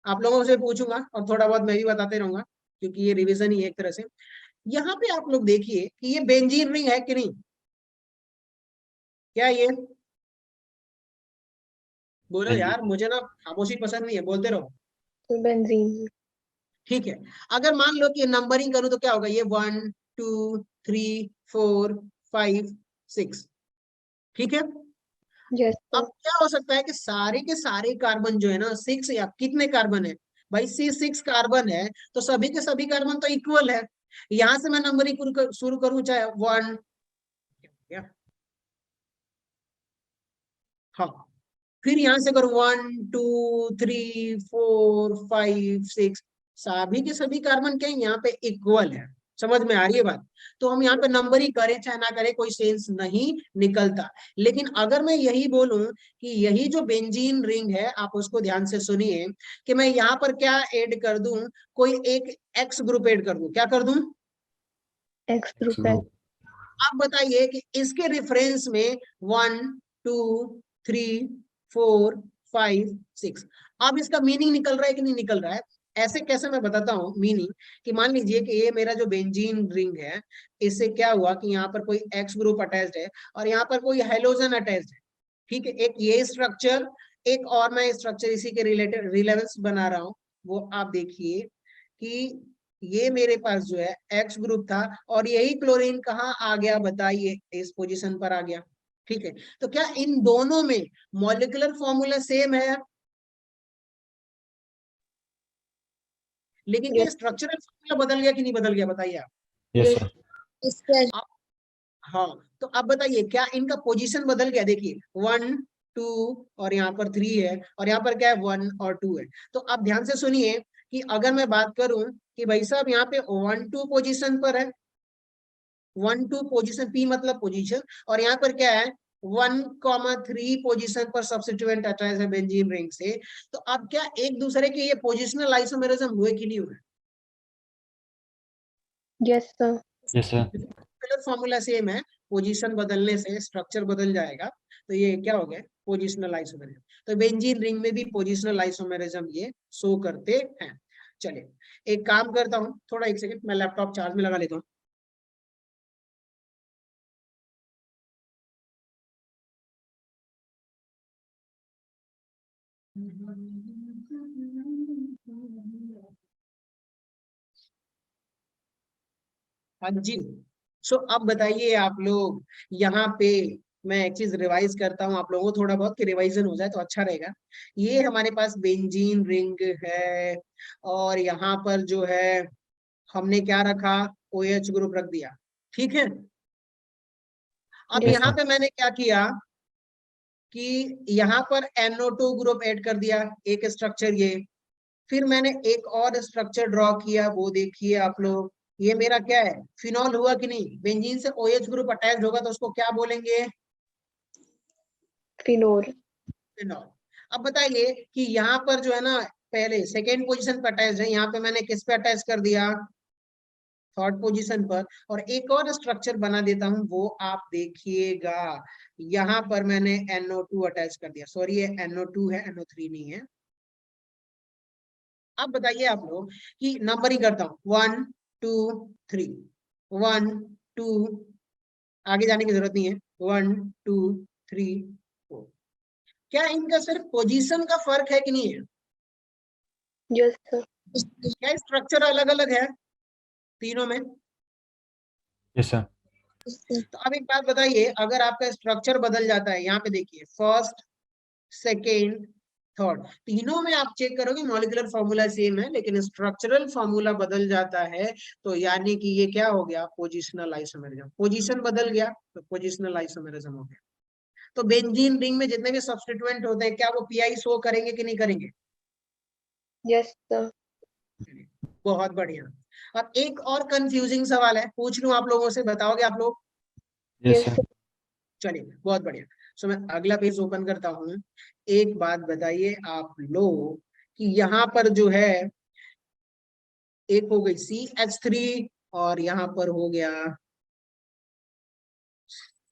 S1: आप लोगों से पूछूंगा और थोड़ा बहुत मैं भी बताते रहूंगा, क्योंकि ये रिवीजन ही है एक तरह से। यहाँ पे आप लोग देखिए कि ये बेंजीन रिंग है कि नहीं, क्या ये बोलो
S3: बेंजीन।
S1: यार, मुझे ना खामोशी पसंद नहीं है, बोलते रहो।
S2: So benzene.
S1: ठीक है, अगर मान लो कि नंबरिंग करूं तो क्या होगा, ये 1 2 3 4 5 6, ठीक है।
S2: Yes, sir.
S1: अब क्या हो सकता है कि सारे के सारे कार्बन जो है ना 6 या कितने कार्बन है भाई, C6 कार्बन है, तो सभी के सभी कार्बन तो इक्वल है। यहां से मैं नंबरिंग शुरू करूं, चाहे 1, हाँ, फिर यहां से अगर 1 2 3 4 5 6, सभी के सभी कार्बन क्या है यहाँ पे इक्वल है। समझ में आ रही है बात? तो हम यहाँ पे नंबर ही करें चाहे ना करें कोई सेंस नहीं निकलता। लेकिन अगर मैं यही बोलूं कि यही जो बेंजीन रिंग है, आप उसको ध्यान से सुनिए, कि मैं यहाँ पर क्या ऐड कर दूं, कोई एक एक्स ग्रुप ऐड कर दूं, क्या कर दूं?
S2: X group.
S1: आप बताइए कि इसके रेफरेंस में 1 2 3 4 5 6, अब इसका मीनिंग निकल रहा है कि नहीं निकल रहा है? ऐसे कैसे मैं बताता हूँ मीनिंग, कि मान लीजिए कि ये मेरा जो बेंजीन रिंग है, इससे क्या हुआ कि यहाँ पर कोई एक्स ग्रुप अटैच्ड है और यहाँ पर कोई हेलोजन अटैच्ड है, ठीक है। एक ये स्ट्रक्चर, एक और मैं स्ट्रक्चर इसी के रिलेटेड रिलेवेंस बना रहा हूँ, वो आप देखिए कि ये मेरे पास जो है एक्स ग्रुप था और यही क्लोरीन कहाँ आ गया, बताइए, इस पोजीशन पर आ गया, ठीक है। तो क्या इन दोनों में मॉलिक्यूलर फॉर्मूला सेम है, लेकिन ये
S2: Yes.
S1: स्ट्रक्चरल फॉर्मूला बदल गया कि नहीं बदल गया, बताइए आप।
S3: Yes, sir.
S1: हाँ, तो अब बताइए क्या इनका पोजीशन बदल गया? देखिए 1 2 और यहाँ पर 3 है और यहाँ पर क्या है 1 और 2 है। तो आप ध्यान से सुनिए कि अगर मैं बात करूं कि भाई साहब यहाँ पे 1 2 पोजीशन पर है, 1 2 पोजीशन, P मतलब पोजीशन, और यहाँ पर क्या है 1,3 पोजीशन पर सब्स्टिट्यूएंट अटैच है बेंजीन रिंग से, तो अब क्या एक दूसरे के ये पोजिशनल आइसोमेरिज्म हुए कि नहीं हुए?
S2: Yes, sir.
S3: Yes, sir.
S1: Formula same है, पोजीशन बदलने से स्ट्रक्चर बदल जाएगा, तो ये क्या हो गया? Positional isomerism. तो बेंजीन रिंग में भी पोजिशनल आइसोमेरिज्म ये शो करते हैं। चलिए एक काम करता हूँ, थोड़ा एक सेकंड मैं लैपटॉप चार्ज में लगा लेता हूँ। हाँ जी। सो अब बताइए आप लोग, यहाँ पे मैं एक चीज रिवाइज करता हूँ आप लोगों को, थोड़ा बहुत कि रिवाइजन हो जाए तो अच्छा रहेगा। ये हमारे पास बेंजीन रिंग है, और यहाँ पर जो है हमने क्या रखा? OH ग्रुप रख दिया, ठीक है। अब
S2: Yes,
S1: यहाँ
S3: sir.
S1: पे मैंने क्या किया कि यहाँ पर NO2 ग्रुप ऐड कर दिया, एक स्ट्रक्चर ये। फिर मैंने एक और स्ट्रक्चर ड्रॉ किया, वो देखिए आप लोग, ये मेरा क्या है? फिनॉल हुआ कि नहीं? बेंजीन से OH ग्रुप अटैच होगा तो उसको क्या बोलेंगे?
S2: phenol.
S1: फिनॉल। अब बताइए कि यहाँ पर जो है ना, पहले सेकेंड पोजीशन पर अटैच है, यहाँ पे मैंने किस पे अटैच कर दिया? थर्ड पोजीशन पर। और एक और स्ट्रक्चर बना देता हूं, वो आप देखिएगा, यहाँ पर मैंने NO2 अटैच कर दिया। सॉरी ये NO2 है, NO3 नहीं है। अब बताइए आप लोग कि नंबरिंग करता हूं, 1 2 3, 1 2, आगे जाने की जरूरत नहीं है, 1 2 3 4। क्या इनका सिर्फ पोजीशन का फर्क है कि नहीं है?
S2: Yes, sir.
S1: क्या स्ट्रक्चर अलग अलग है तीनों में?
S3: Yes, sir.
S1: तो अब एक बात बताइए, अगर आपका स्ट्रक्चर बदल जाता है, यहाँ पे देखिए फर्स्ट सेकेंड थर्ड, तीनों में आप चेक करोगे मॉलिक्यूलर फॉर्मूला सेम है, लेकिन स्ट्रक्चरल फॉर्मूला बदल जाता है, तो यानी कि ये क्या हो गया? Positional isomerism. पोजीशन बदल गया तो पोजिशनल आइसोमेरिज्म हो गया। तो बेंजीन रिंग में जितने भी सब्स्टिट्यूएंट होते हैं, क्या वो पीआई शो करेंगे कि नहीं करेंगे?
S2: Yes, sir.
S1: बहुत बढ़िया। अब एक और कंफ्यूजिंग सवाल है, पूछ लूं आप लोगों से, बताओगे आप लोग?
S3: Yes,
S2: Yes,
S3: sir.
S2: sir.
S1: चलिए बहुत बढ़िया। सो मैं अगला पेज ओपन करता हूं। एक बात बताइए आप लोग कि यहाँ पर जो है, एक हो गई CH3 और यहाँ पर हो गया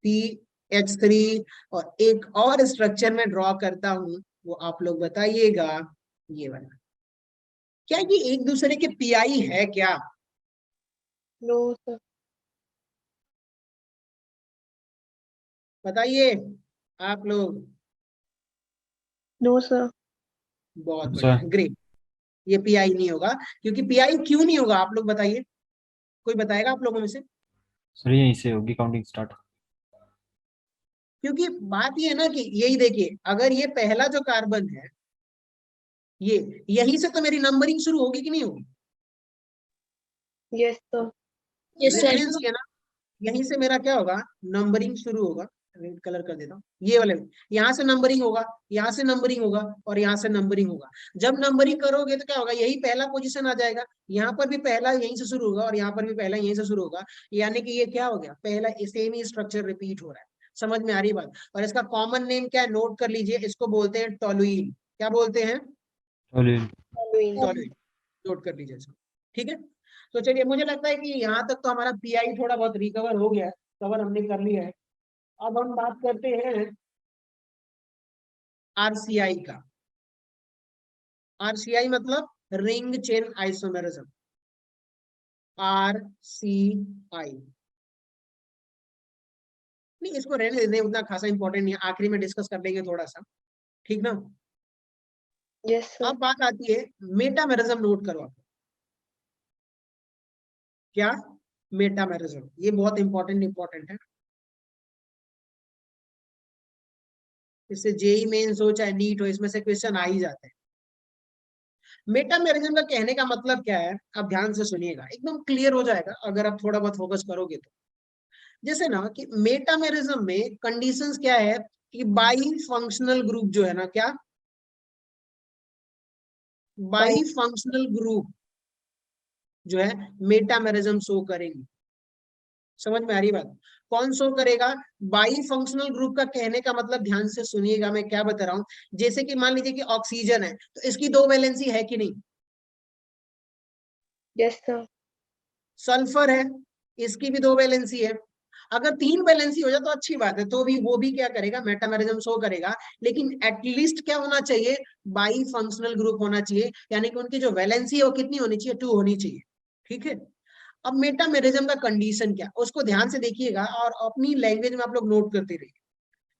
S1: CH3, और एक और स्ट्रक्चर में ड्रॉ करता हूं, वो आप लोग बताइएगा, ये वाला। क्या ये एक दूसरे के पीआई है क्या?
S2: No, sir.
S1: बताइए आप लोग।
S2: No, sir.
S1: बहुत
S3: Sir.
S1: बढ़िया, ग्रेट। ये पीआई नहीं होगा, क्योंकि पीआई क्यों नहीं होगा आप लोग बताइए, कोई बताएगा आप लोगों में से?
S3: सर यहीं से होगी काउंटिंग स्टार्ट।
S1: क्योंकि बात ये है ना कि यही देखिए, अगर ये पहला जो कार्बन है, ये यहीं से तो मेरी नंबरिंग शुरू होगी कि नहीं होगी?
S2: Yes, sir.
S1: रेफरेंस ये ना, यहीं से मेरा क्या होगा? नंबरिंग शुरू होगा। रेड कलर कर देता हूँ, ये वाले यहाँ से नंबरिंग होगा, यहाँ से नंबरिंग होगा, और यहाँ से नंबरिंग होगा। जब नंबरिंग करोगे तो क्या होगा? यही पहला पोजीशन आ जाएगा, यहाँ पर भी पहला यहीं से शुरू होगा, और यहाँ पर भी पहला यहीं से शुरू होगा। यानी कि ये क्या हो गया? पहला सेम ही स्ट्रक्चर रिपीट हो रहा है। समझ में आ रही बात? और इसका कॉमन नेम क्या है? नोट कर लीजिए, इसको बोलते हैं टोलुइन। क्या बोलते हैं?
S3: Toluene.
S2: Halloween.
S1: टोलुइन। नोट कर लीजिए इसको, ठीक है। तो चलिए, मुझे लगता है कि यहाँ तक तो हमारा पीआई थोड़ा बहुत रिकवर हो गया है, कवर हमने कर लिया है। अब हम बात करते हैं RCI का। RCI मतलब रिंग चेन आइसोमेरिज्म, RCI। नहीं, इसको रहने देते, उतना खासा इंपॉर्टेंट नहीं है, आखिरी में डिस्कस कर लेंगे थोड़ा सा, ठीक ना।
S2: Yes, sir.
S1: अब बात आती है मेटामेरिज्म। नोट करो आप, क्या? मेटामेरिज्म, ये बहुत इंपॉर्टेंट है। इससे जेई मेंस हो चाहे नीट हो, इसमें से क्वेश्चन आ ही जाते हैं। मेटामेरिज्म का कहने का मतलब क्या है, आप ध्यान से सुनिएगा, एकदम क्लियर हो जाएगा अगर आप थोड़ा बहुत फोकस करोगे तो। जैसे ना कि मेटामेरिज्म में कंडीशंस क्या है कि बाई फंक्शनल ग्रुप जो है ना, क्या? बाई फंक्शनल ग्रुप जो है मेटामेरिज्म शो करेंगे। समझ में आ रही बात? कौन शो करेगा? बाई फंक्शनल ग्रुप का कहने का मतलब ध्यान से सुनिएगा मैं क्या बता रहा हूं। जैसे कि मान लीजिए कि ऑक्सीजन है तो इसकी 2 वैलेंसी है कि नहीं?
S2: Yes, sir.
S1: सल्फर है, इसकी भी 2 वैलेंसी है। अगर 3 वैलेंसी हो जाए तो अच्छी बात है, तो भी वो भी क्या करेगा? मेटामेरिज्म शो करेगा। लेकिन एटलीस्ट क्या होना चाहिए? बाई फंक्शनल ग्रुप होना चाहिए, यानी कि उनकी जो वैलेंसी है वो कितनी होनी चाहिए? 2 होनी चाहिए। ठीक है। अब मेटामेरिज्म का कंडीशन क्या, उसको ध्यान से देखिएगा और अपनी लैंग्वेज में आप लोग नोट करते रहिए।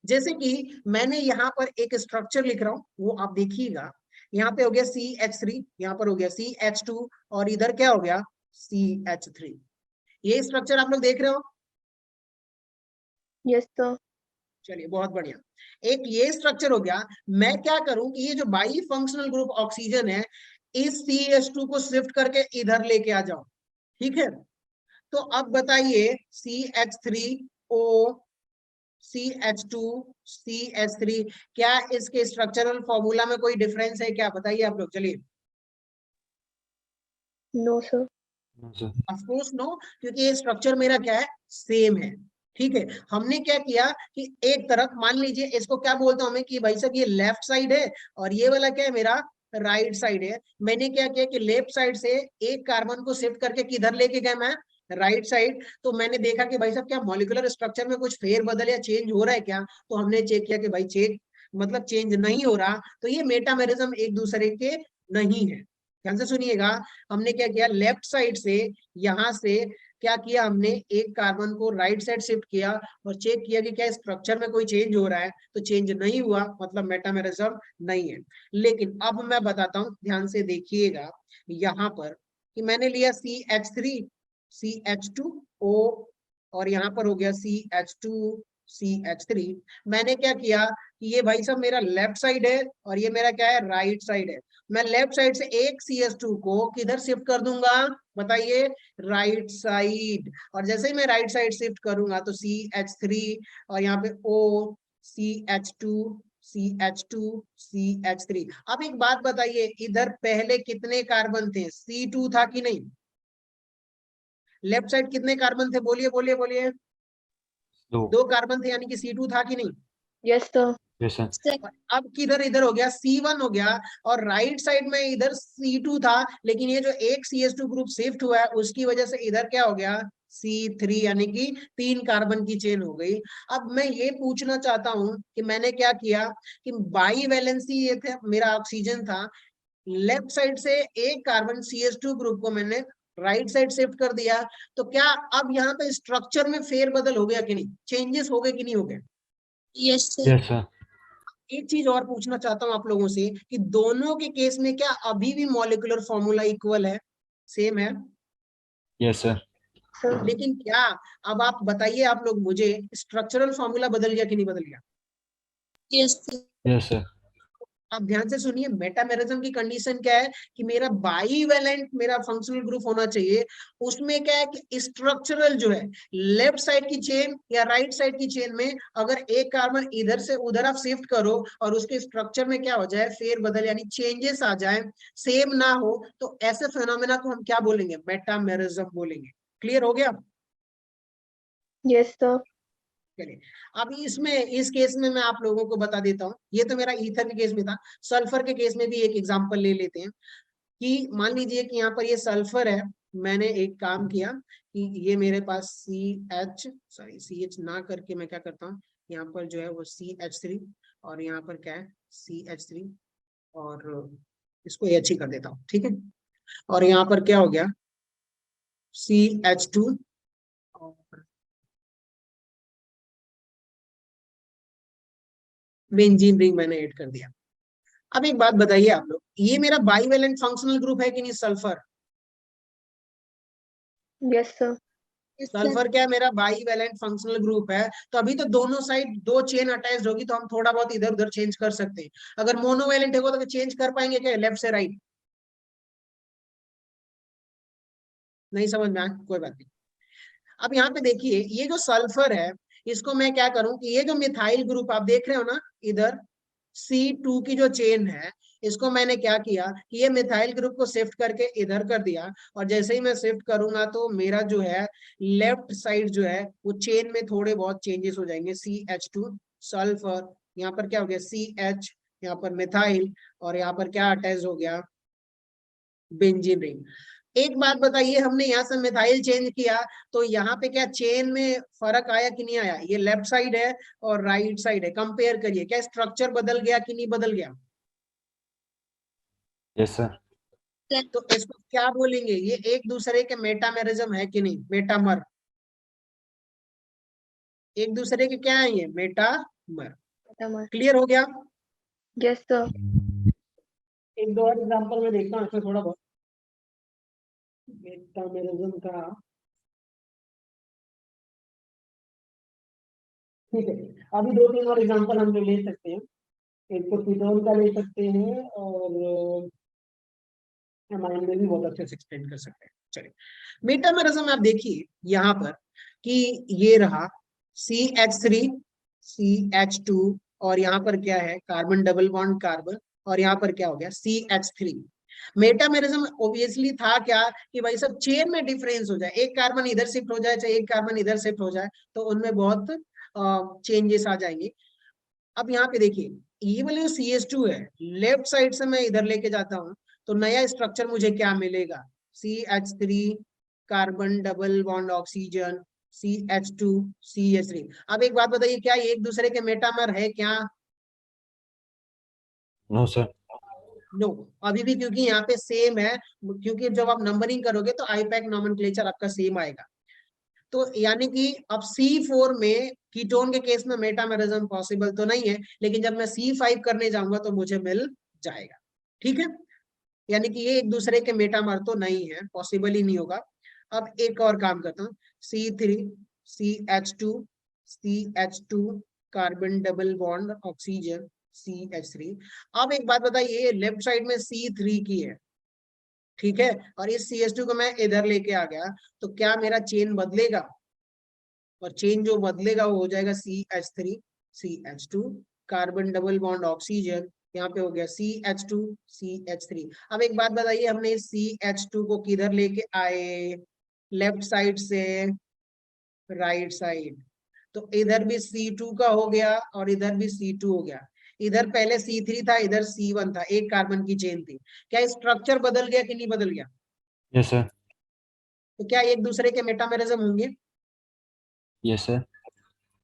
S1: जैसे कि मैंने यहाँ पर एक स्ट्रक्चर लिख रहा हूँ, वो आप देखिएगा। यहाँ पे हो गया CH3, यहाँ पर हो गया CH2 और इधर क्या हो गया? CH3। ये स्ट्रक्चर आप लोग देख रहे हो?
S2: Yes, sir.
S1: चलिए बहुत बढ़िया। एक ये स्ट्रक्चर हो गया। मैं क्या करूं कि ये जो बाई फंक्शनल ग्रुप ऑक्सीजन है, इस CH2 को शिफ्ट करके इधर लेके आ जाऊं। ठीक है। तो अब बताइए CH3O CH2 CH3, क्या इसके स्ट्रक्चरल फॉर्मूला में कोई डिफरेंस है क्या? बताइए आप लोग, चलिए।
S2: No, sir.
S3: No, sir.
S1: Of course no, क्योंकि ये स्ट्रक्चर मेरा क्या है? सेम है। ठीक है। हमने क्या किया कि एक तरफ मान लीजिए इसको क्या बोलता हूं मैं कि भाई साहब ये लेफ्ट साइड है और ये वाला क्या है? मेरा राइट साइड है। मैंने क्या किया कि लेफ्ट साइड से एक कार्बन को शिफ्ट करके किधर लेके गया मैं? Right side. तो मैंने देखा कि भाई साहब क्या मॉलिक्यूलर स्ट्रक्चर में कुछ फेरबदल या चेंज हो रहा है क्या? तो हमने चेक किया कि भाई चेंज नहीं हो रहा। तो ये मेटामेरिज्म एक दूसरे के नहीं है। ध्यान से सुनिएगा। हमने क्या किया? लेफ्ट साइड से यहां से क्या किया? हमने एक कार्बन को राइट साइड शिफ्ट किया और चेक किया कि क्या स्ट्रक्चर में कोई चेंज हो रहा है। तो चेंज नहीं हुआ, मतलब मेटामेरिज्म नहीं है। लेकिन अब मैं बताता हूं, ध्यान से देखिएगा। यहाँ पर कि मैंने लिया CH3 CH2O और यहाँ पर हो गया CH2 CH3। मैंने क्या किया कि ये भाई साहब मेरा लेफ्ट साइड है और ये मेरा क्या है? राइट साइड है। मैं लेफ्ट साइड से एक CH2 को किधर शिफ्ट कर दूंगा? बताइए, राइट साइड। और जैसे ही मैं राइट साइड शिफ्ट करूंगा तो CH3 और यहाँ पे O CH2 CH2 CH3। अब एक बात बताइए, इधर पहले कितने कार्बन थे? C2 था कि नहीं? लेफ्ट साइड कितने कार्बन थे? बोलिए बोलिए बोलिए।
S3: 2.
S1: 2 कार्बन थे, यानी कि C2 था कि नहीं?
S2: Yes, sir.
S3: Yes, sir.
S1: अब किधर इधर हो गया? C1 हो गया। और राइट साइड में इधर C2 था, लेकिन ये जो एक CH2 ग्रुप शिफ्ट हुआ है उसकी वजह से इधर क्या हो गया? C3, यानी कि 3 कार्बन की चेन हो गई। अब मैं ये पूछना चाहता हूं कि मैंने क्या किया कि बाई वैलेंसी ये थे, मेरा ऑक्सीजन था। लेफ्ट साइड से एक कार्बन CH2 ग्रुप को मैंने राइट साइड शिफ्ट कर दिया। तो क्या अब यहाँ पे स्ट्रक्चर में फेरबदल हो गया कि नहीं? चेंजेस हो गए कि नहीं हो गए?
S5: Yes, sir.
S3: Yes, sir.
S1: एक चीज और पूछना चाहता हूं आप लोगों से कि दोनों के केस में क्या अभी भी मॉलिक्यूलर फॉर्मूला इक्वल है? सेम है?
S3: Yes, sir.
S2: Sir.
S1: लेकिन क्या, अब आप बताइए आप लोग मुझे, स्ट्रक्चरल फॉर्मूला बदल गया कि नहीं बदल गया?
S5: Yes, sir.
S3: Yes, sir.
S1: आप ध्यान से सुनिए, मेटामेरिज्म की कंडीशन क्या है कि मेरा बाईवैलेंट मेरा फंक्शनल ग्रुप होना चाहिए। उसमें क्या है कि स्ट्रक्चरल जो है, लेफ्ट साइड की चेन या राइट साइड की चेन में अगर एक कार्बन इधर से उधर आप शिफ्ट करो और उसके स्ट्रक्चर में क्या हो जाए? फेर बदल, यानी चेंजेस आ जाए, सेम ना हो, तो ऐसे फिनोमेना को हम क्या बोलेंगे? मेटामेरिज्म बोलेंगे। क्लियर हो गया?
S2: Yes, sir.
S1: चलिए, अब इसमें इस केस में मैं आप लोगों को बता देता हूँ। ये तो मेरा ईथर के केस में था। सल्फर के केस में भी एक एग्जांपल ले लेते हैं कि मान लीजिए कि यहाँ पर ये सल्फर है। मैंने एक काम किया कि ये मेरे पास CH ना करके मैं क्या करता हूँ, यहाँ पर जो है वो CH3 और यहाँ पर क्या है? CH3 और इसको H ही कर देता हूँ। ठीक है। और यहाँ पर क्या हो गया? CH2 और बेंजीन रिंग मैंने ऐड कर दिया। अब एक बात बताइए आप लोग, ये मेरा बाईवैलेंट फंक्शनल ग्रुप है कि नहीं? Sulphur.
S2: Yes, sir.
S5: Yes, sir.
S1: Sulphur क्या है? मेरा बाईवैलेंट फंक्शनल ग्रुप है। तो अभी तो दोनों साइड 2 चेन अटैच्ड होगी, तो हम थोड़ा बहुत इधर उधर चेंज कर सकते हैं। अगर मोनोवैलेंट होगा तो चेंज कर पाएंगे क्या लेफ्ट से राइट? नहीं समझ में आया? कोई बात नहीं। अब यहाँ पे देखिए, ये जो सल्फर है इसको मैं क्या करूं कि ये जो मिथाइल ग्रुप आप देख रहे हो ना इधर, C2 की जो चेन है, इसको मैंने क्या किया कि ये मिथाइल ग्रुप को शिफ्ट करके इधर कर दिया, और जैसे ही मैं शिफ्ट करूंगा तो मेरा जो है लेफ्ट साइड जो है वो चेन में थोड़े बहुत चेंजेस हो जाएंगे। CH2 सल्फर, यहाँ पर क्या हो गया CH, यहाँ पर मिथाइल, और यहाँ पर क्या अटैच हो गया बेंजीन रिंग। एक बात बताइए, हमने यहाँ से मिथाइल चेंज किया तो यहाँ पे क्या चेन में फर्क आया कि नहीं आया? ये लेफ्ट साइड है और राइट साइड है, कंपेयर करिए, क्या स्ट्रक्चर बदल गया कि नहीं बदल गया?
S3: Yes, sir.
S1: तो इसको क्या बोलेंगे? ये एक दूसरे के मेटामेरिज्म है कि नहीं? मेटामर, एक दूसरे के क्या है? ये मेटामर। क्लियर हो गया?
S2: Yes, sir.
S1: एक दो और एग्जांपल में देखता हूँ इसमें थोड़ा बहुत मेटामेरिज्म का। ठीक है, अभी दो तीन और एग्जांपल हम ले सकते हैं। एक तो कीटोन का ले सकते हैं और एमाइन में भी बहुत अच्छे से एक्सप्लेन कर सकते हैं। चलिए, मेटामेरिज्म आप देखिए यहाँ पर कि ये रहा CH3 CH2, और यहाँ पर क्या है कार्बन डबल बॉन्ड कार्बन, और यहाँ पर क्या हो गया CH3। मेटामेरिज्म ओब्वियसली था क्या कि भाई सब चेन में डिफरेंस हो जाए, एक कार्बन इधर शिफ्ट हो जाए चाहे एक कार्बन इधर शिफ्ट हो जाए, तो उनमें बहुत चेंजेस आ जाएंगे। अब यहाँ पे देखिए, ये वाले जो CH2 है, लेफ्ट साइड से मैं इधर लेके जाता हूँ तो नया स्ट्रक्चर मुझे क्या मिलेगा? CH3 carbon double bond oxygen, CH2 CH3। अब एक बात बताइए, क्या ये एक दूसरे के मेटामर है क्या?
S3: No, sir.
S1: नो, अभी भी, क्योंकि यहाँ पे सेम है, क्योंकि जब आप नंबरिंग करोगे तो आईपैक नॉमेनक्लेचर आपका सेम आएगा। तो यानी कि अब C4 में कीटोन के केस में मेटामेरिज्म पॉसिबल तो नहीं है, लेकिन जब मैं C5 करने जाऊंगा तो मुझे मिल जाएगा। ठीक है, यानी कि ये एक दूसरे के मेटामर तो नहीं है, पॉसिबल ही नहीं होगा। अब एक और काम करता हूँ, C3 CH2 CH2 carbon double bond oxygen CH3। अब एक बात बताइए, लेफ्ट साइड में C3 की है, ठीक है, और इस CH2 को मैं इधर लेके आ गया, तो क्या मेरा चेन बदलेगा? और चेन जो बदलेगा वो हो जाएगा CH3 CH2 carbon double bond oxygen, यहाँ पे हो गया CH2 CH3। अब एक बात बताइए, हमने इस CH2 को किधर लेके आए? लेफ्ट साइड से राइट साइड, तो इधर भी C2 का हो गया और इधर भी C2 हो गया। इधर पहले C3 था, इधर C1 था, एक कार्बन की चेन थी। क्या स्ट्रक्चर बदल गया कि नहीं बदल गया?
S3: Yes, sir.
S1: तो क्या एक दूसरे के मेटामेरिज्म होंगे?
S3: Yes, sir.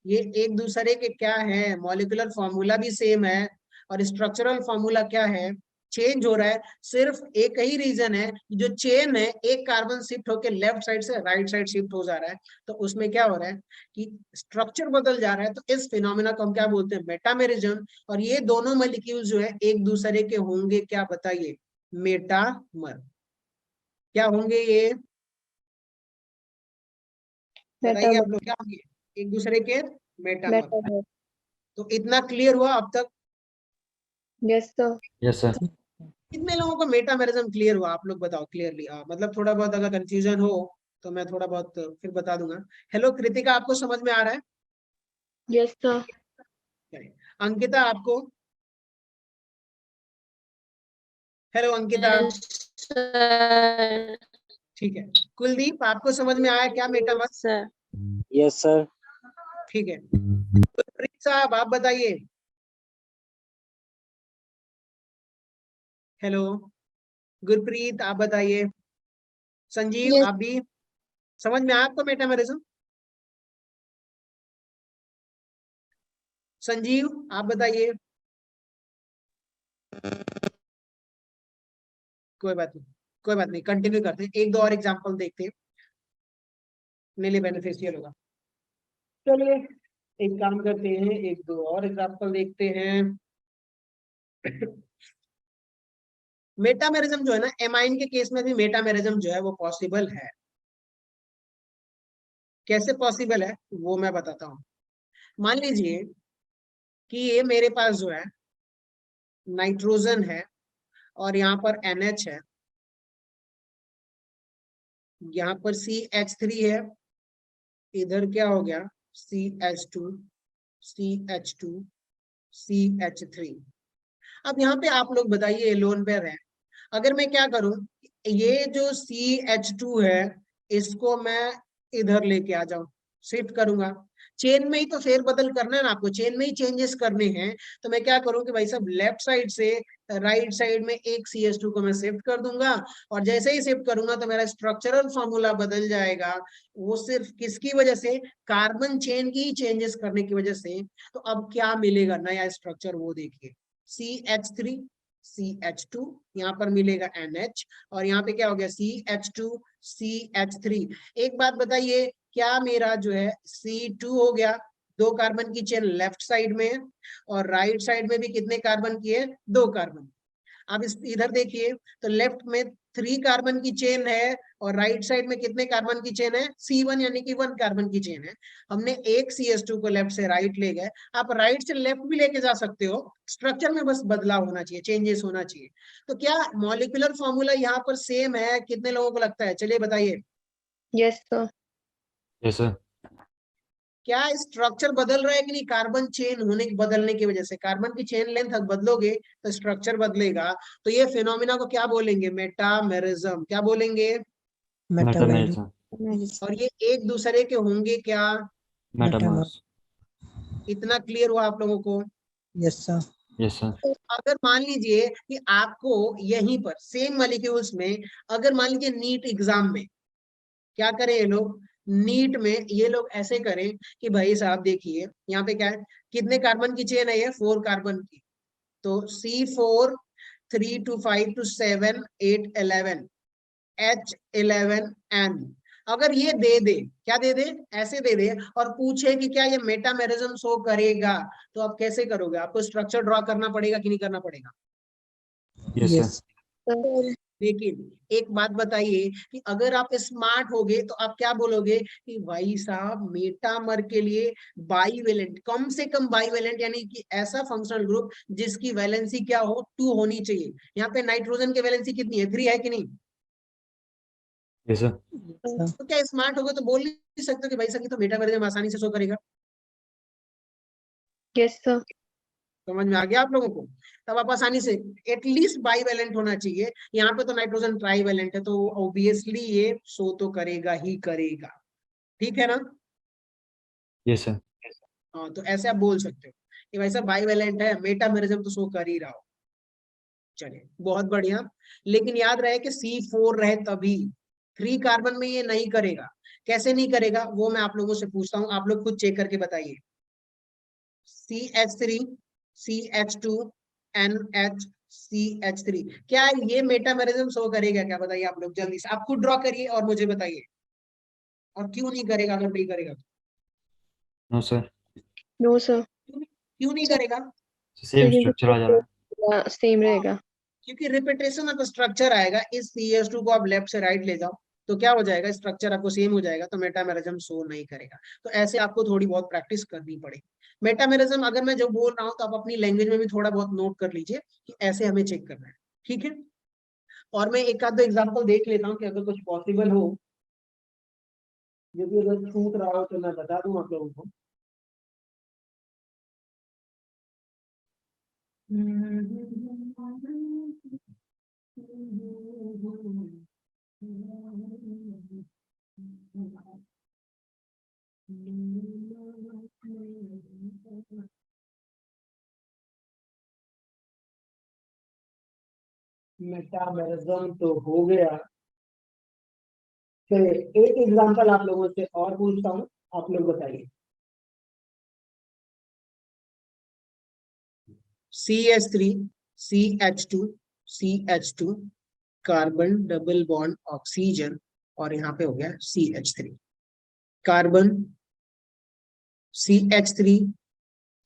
S1: ये एक दूसरे के क्या है, मॉलिक्यूलर फॉर्मूला भी सेम है, और स्ट्रक्चरल फॉर्मूला क्या है, चेंज हो रहा है। सिर्फ एक ही रीजन है, जो चेन है एक कार्बन शिफ्ट होकर लेफ्ट साइड से राइट साइड शिफ्ट हो जा रहा है, तो उसमें क्या हो रहा है कि स्ट्रक्चर बदल जा रहा है। तो इस फिनोमेना को हम क्या बोलते हैं? मेटामेरिज्म। और ये दोनों मॉलिक्यूल जो है एक दूसरे के होंगे क्या, बताइए? मेटामर। क्या होंगे ये? बताइए आप लोग, क्या होंगे? एक दूसरे के मेटामर।
S2: Metamer.
S1: तो इतना क्लियर हुआ अब तक?
S2: Yes, sir.
S3: Yes, sir.
S1: कितने लोगों को मेटामेरिज्म क्लियर हुआ? आप लोग बताओ क्लियरली। मतलब थोड़ा बहुत अगर कंफ्यूजन हो तो मैं थोड़ा बहुत फिर बता दूंगा। हेलो कृतिका, आपको समझ में आ रहा है?
S2: Yes, sir.
S1: अंकिता आपको? हेलो अंकिता।
S5: Yes, sir.
S1: ठीक है। कुलदीप, आपको समझ में आया क्या मेटामर?
S5: Sir.
S4: Yes, sir.
S1: ठीक है। गुरप्रीत साहब आप बताइए। हेलो गुरप्रीत, आप बताइए। संजीव
S5: Yes.
S1: आप भी? समझ में आया आपको मेटामेरिज्म? संजीव आप बताइए। कोई बात नहीं, कोई बात नहीं, कंटिन्यू करते हैं, एक दो और एग्जांपल देखते हैं, मेरे लिए बेनिफिशियल होगा। चलिए एक काम करते हैं, एक दो और एग्जांपल देखते हैं। मेटामेरिज्म जो है ना, एमाइन के केस में भी मेटामेरिज्म जो है वो पॉसिबल है। कैसे पॉसिबल है वो मैं बताता हूँ। मान लीजिए कि ये मेरे पास जो है नाइट्रोजन है और यहाँ पर NH है, यहाँ पर CH3 है, इधर क्या हो गया CH2 CH2 CH3। अब यहाँ पे आप लोग बताइए लोन पेयर है, अगर मैं क्या करूं, ये जो CH2 है इसको मैं इधर लेके आ जाऊं, शिफ्ट करूंगा, चेन में ही तो फेरबदल करना है ना आपको, चेन में ही चेंजेस करने हैं। तो मैं क्या करूं कि भाई साहब लेफ्ट साइड से राइट साइड में एक CH2 को मैं शिफ्ट कर दूंगा, और जैसे ही शिफ्ट करूंगा तो मेरा स्ट्रक्चरल फॉर्मूला बदल जाएगा। वो सिर्फ किसकी वजह से, कार्बन चेन की चेंजेस करने की वजह से। तो अब क्या मिलेगा नया स्ट्रक्चर, वो देखिए, CH3 CH2, यहाँ पर मिलेगा NH, और यहाँ पे क्या हो गया CH2 CH3। एक बात बताइए, क्या मेरा जो है C2 हो गया, 2 कार्बन की चेन लेफ्ट साइड में है, और राइट साइड में भी कितने कार्बन की है, 2 कार्बन। अब इस इधर देखिए, तो लेफ्ट में 3 कार्बन की चेन है, और राइट साइड में कितने कार्बन की चेन है, C1 यानी कि 1 कार्बन की चेन है। हमने एक CH2 को लेफ्ट से राइट ले गए, आप राइट से लेफ्ट भी लेके जा सकते हो, स्ट्रक्चर में बस बदलाव होना चाहिए, चेंजेस होना चाहिए। तो क्या मॉलिक्यूलर फॉर्मूला यहाँ पर सेम है, कितने लोगों को लगता है, चलिए बताइए।
S2: Yes, sir.
S3: Yes, sir.
S1: क्या स्ट्रक्चर बदल रहा है कि नहीं, कार्बन चेन होने बदलने की वजह से, कार्बन की चेन लेंथ बदलोगे तो स्ट्रक्चर बदलेगा। तो ये फिनोमिना को क्या बोलेंगे, मेटामेरिज्म। क्या बोलेंगे,
S3: Metamerism.
S1: और ये एक दूसरे के होंगे क्या,
S3: Metamers.
S1: इतना क्लियर हुआ आप लोगों को।
S6: Yes sir.
S3: Yes, sir.
S1: अगर मान लीजिए कि आपको यहीं पर सेम मॉलिक्यूल्स में, अगर मान लीजिए नीट एग्जाम में क्या करें ये लोग, नीट में ये लोग ऐसे करें कि भाई साहब देखिए यहाँ पे क्या है, कितने कार्बन की चेन है, ये 4 कार्बन की। तो C4 3 to 5 to 7 8 11 H11N। अगर ये दे दे, क्या दे दे, ऐसे दे दे, और पूछे कि क्या ये मेटामेरिज्म शो करेगा, तो आप कैसे करोगे, आपको स्ट्रक्चर ड्रॉ करना पड़ेगा कि नहीं करना पड़ेगा।
S3: Yes, sir.
S2: Sir.
S1: लेकिन एक बात बताइए कि अगर आप स्मार्ट होगे तो आप क्या बोलोगे कि भाई साहब मेटामर के लिए बाईवेलेंट, कम से कम बाईवेलेंट यानी कि ऐसा फंक्शनल ग्रुप जिसकी वैलेंसी क्या हो, 2 होनी चाहिए। यहाँ पे नाइट्रोजन की वैलेंसी कितनी है, 3 है कि नहीं।
S3: Yes, sir.
S1: तो क्या स्मार्ट होगा तो बोल नहीं सकते कि भाई साहब ये तो मेटामेरिज्म आसानी से शो करेगा।
S2: Yes, sir.
S1: समझ में आ गया आप लोगों को, तब आप आसानी से, एटलीस्ट बाईवेलेंट होना चाहिए। यहाँ पे तो नाइट्रोजन ट्राईवेलेंट है, तो ऑब्वियसली ये शो तो करेगा ही करेगा, ठीक है ना।
S3: Yes, sir.
S1: हाँ, तो ऐसे आप बोल सकते हो कि भाई साहब बाईवेलेंट है, मेटामेरिज्म तो शो कर ही रहा हो। चलिए बहुत बढ़िया, लेकिन याद रहे कि C4 रहे तभी, 3 कार्बन में ये नहीं करेगा। कैसे नहीं करेगा वो मैं आप लोगों से पूछता हूँ, आप लोग खुद चेक करके बताइए। CH3 CH2 NH CH3, क्या ये मेटामेरिज्म शो करेगा, क्या बताइए आप लोग, जल्दी से आप खुद ड्रॉ करिए और मुझे बताइए, और क्यों नहीं करेगा, अगर नहीं करेगा तो
S3: No, sir.
S2: No, sir.
S1: क्यों नहीं करेगा।
S3: Same structure आ जा रहा है.
S2: Same रहेगा.
S1: क्योंकि रिपीटेशन ऑफ स्ट्रक्चर आएगा, इस CH2 को आप लेफ्ट से राइट ले जाओ तो क्या हो जाएगा, स्ट्रक्चर आपको सेम हो जाएगा, तो मेटामेरिज्म शो नहीं करेगा। तो ऐसे आपको थोड़ी बहुत प्रैक्टिस करनी पड़ेगी। मेटामेरिज्म अगर मैं जो बोल रहा हूँ तो आप अपनी लैंग्वेज में भी थोड़ा बहुत नोट कर लीजिए कि ऐसे हमें चेक करना है, ठीक है। और मैं एक आध एग्जाम्पल देख लेता हूँ कि अगर कुछ पॉसिबल हो, यदि अगर छूट रहा हो तो मैं बता दूं आप लोगों को। मेटामेरिज्म तो हो गया। चलिए एक एग्जांपल आप लोगों से और पूछता हूँ, आप लोग बताइए। CH3 CH2 CH2 carbon double bond oxygen, और यहाँ पे हो गया CH3 कार्बन CH3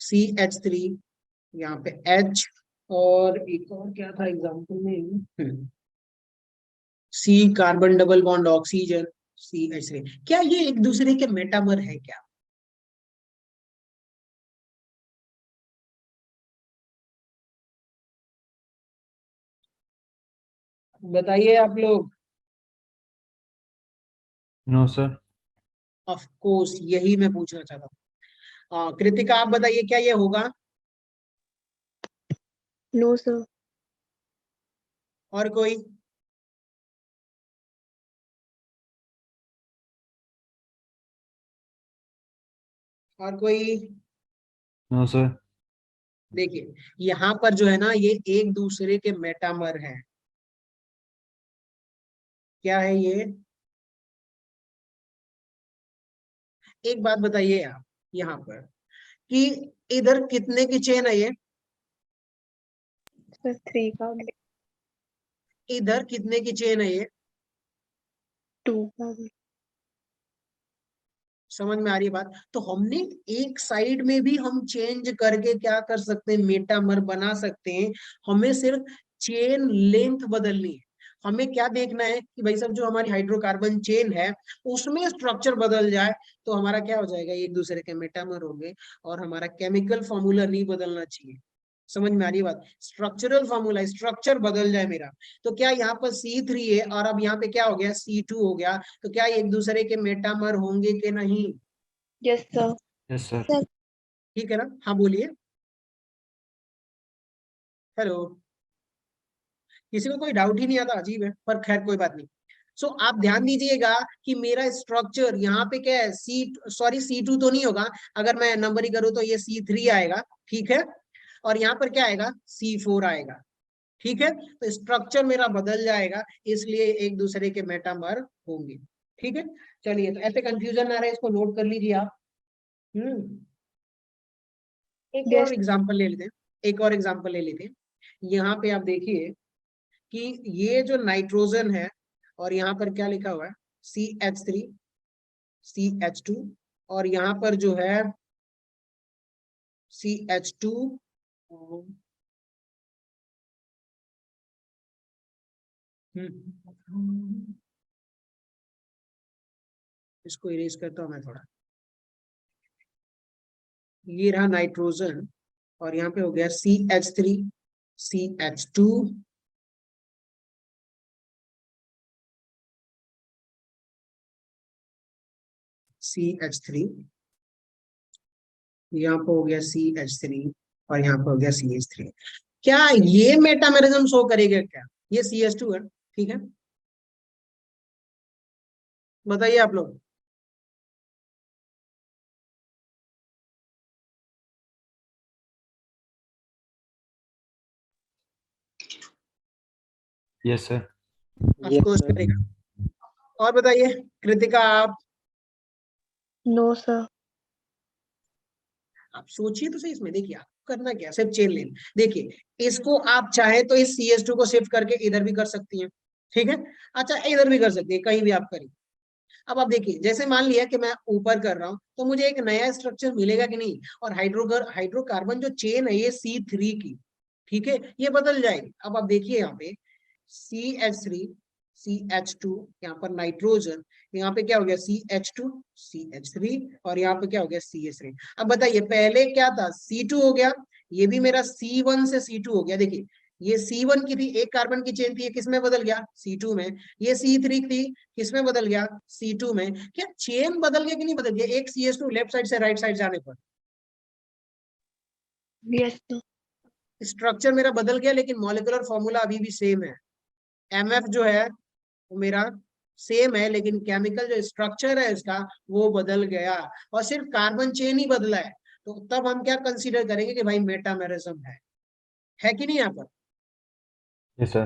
S1: CH3, यहाँ पे H, और एक और क्या था एग्जांपल में, C carbon double bond oxygen CH3। क्या ये एक दूसरे के मेटामर है क्या, बताइए आप लोग।
S3: No, sir.
S1: ऑफ कोर्स यही मैं पूछना चाहता हूँ। कृतिका आप बताइए क्या ये होगा।
S2: No, sir.
S1: और कोई? और कोई?
S3: No sir.
S1: देखिए यहाँ पर जो है ना, ये एक दूसरे के मेटामर हैं। क्या है ये? एक बात बताइए आप यहाँ पर कि इधर कितने की चेन है ये?
S2: Sir, 3 carbon.
S1: इधर कितने की चेन है ये?
S2: 2 carbon.
S1: समझ में आ रही है बात? तो हमने एक साइड में भी हम चेंज करके क्या कर सकते हैं, मेटामर बना सकते हैं। हमें सिर्फ चेन लेंथ बदलनी है। हमें क्या देखना है कि भाई साहब जो हमारी हाइड्रोकार्बन चेन है उसमें स्ट्रक्चर बदल जाए तो हमारा क्या हो जाएगा, एक दूसरे के मेटामर होंगे और हमारा केमिकल फॉर्मूला नहीं बदलना चाहिए। समझ में आ रही है बात? स्ट्रक्चरल फॉर्मूला, स्ट्रक्चर बदल जाए मेरा, तो क्या यहाँ पर C3 है और अब यहाँ पे क्या हो गया, C2 हो गया, तो क्या एक दूसरे के मेटामर होंगे कि नहीं?
S2: Yes, sir.
S3: Yes sir.
S2: Sir.
S1: ठीक है ना? हाँ बोलिए। हेलो। किसी को कोई डाउट ही नहीं आता, अजीब है, पर खैर कोई बात नहीं। सो आप ध्यान दीजिएगा कि मेरा स्ट्रक्चर यहाँ पे क्या है, C2 तो नहीं होगा। अगर मैं नंबरिंग करूँ तो ये C3 आएगा, ठीक है, और यहाँ पर क्या आएगा, C4 आएगा। ठीक है, तो स्ट्रक्चर मेरा बदल जाएगा, इसलिए एक दूसरे के मेटामर होंगे। ठीक है, चलिए, तो ऐसे कंफ्यूजन ना रहे, इसको नोट कर लीजिए आप। एक
S2: Yes.
S1: और एग्जांपल ले लेते हैं, एक और एग्जांपल ले लेते हैं। यहाँ पे आप देखिए कि ये जो नाइट्रोजन है और यहाँ पर क्या लिखा हुआ है, CH3 CH2, और यहाँ पर जो है CH2, इसको इरेज करता हूं मैं थोड़ा। ये रहा नाइट्रोजन और यहाँ पे हो गया CH3 CH2, CH3, यहाँ पे हो गया CH3 और यहाँ पे हो गया CH3। क्या ये मेटामेरिज्म शो करेगा क्या? ये CH2 है, ठीक है, बताइए आप लोग।
S3: Yes sir.
S4: Yes,
S1: of course
S4: sir.
S1: करेगा। और बताइए कृतिका,
S2: No, sir.
S1: आप सोचिए तो सही इसमें। देखिए आप करना क्या, सिर्फ चेन लेन। देखिए इसको आप चाहे तो इस CH2 को शिफ्ट करके इधर भी कर सकती हैं, ठीक है, अच्छा इधर भी कर सकती है, कहीं भी आप करिए। अब आप देखिए, जैसे मान लिया कि मैं ऊपर कर रहा हूं तो मुझे एक नया स्ट्रक्चर मिलेगा कि नहीं, और हाइड्रोकार्बन जो चेन है ये C3 की, ठीक है, ये बदल जाएगी। अब आप देखिए यहाँ पे CH3 CH2, यहाँ पर नाइट्रोजन, यहाँ पे क्या हो गया CH2 CH3, और यहाँ पे क्या हो गया CH3। अब बताइए पहले क्या था, C2 हो गया, ये भी मेरा C1 से C2 हो गया। देखिए ये C1 की थी, एक कार्बन की चेन थी, ये किसमें बदल गया, C2 में। ये C3 थी, किसमें बदल गया, C2 में। क्या चेन बदल गया कि नहीं बदल गया, एक CH2 लेफ्ट साइड से राइट साइड जाने पर?
S2: Yes, sir.
S1: स्ट्रक्चर मेरा बदल गया लेकिन मॉलिक्यूलर फॉर्मूला अभी भी सेम है। MF जो है वो मेरा सेम है, लेकिन केमिकल जो स्ट्रक्चर है इसका वो बदल गया, और सिर्फ कार्बन चेन ही बदला है। तो तब हम क्या कंसीडर करेंगे कि भाई मेटामेरिज्म है कि नहीं यहाँ पर?
S3: Yes sir.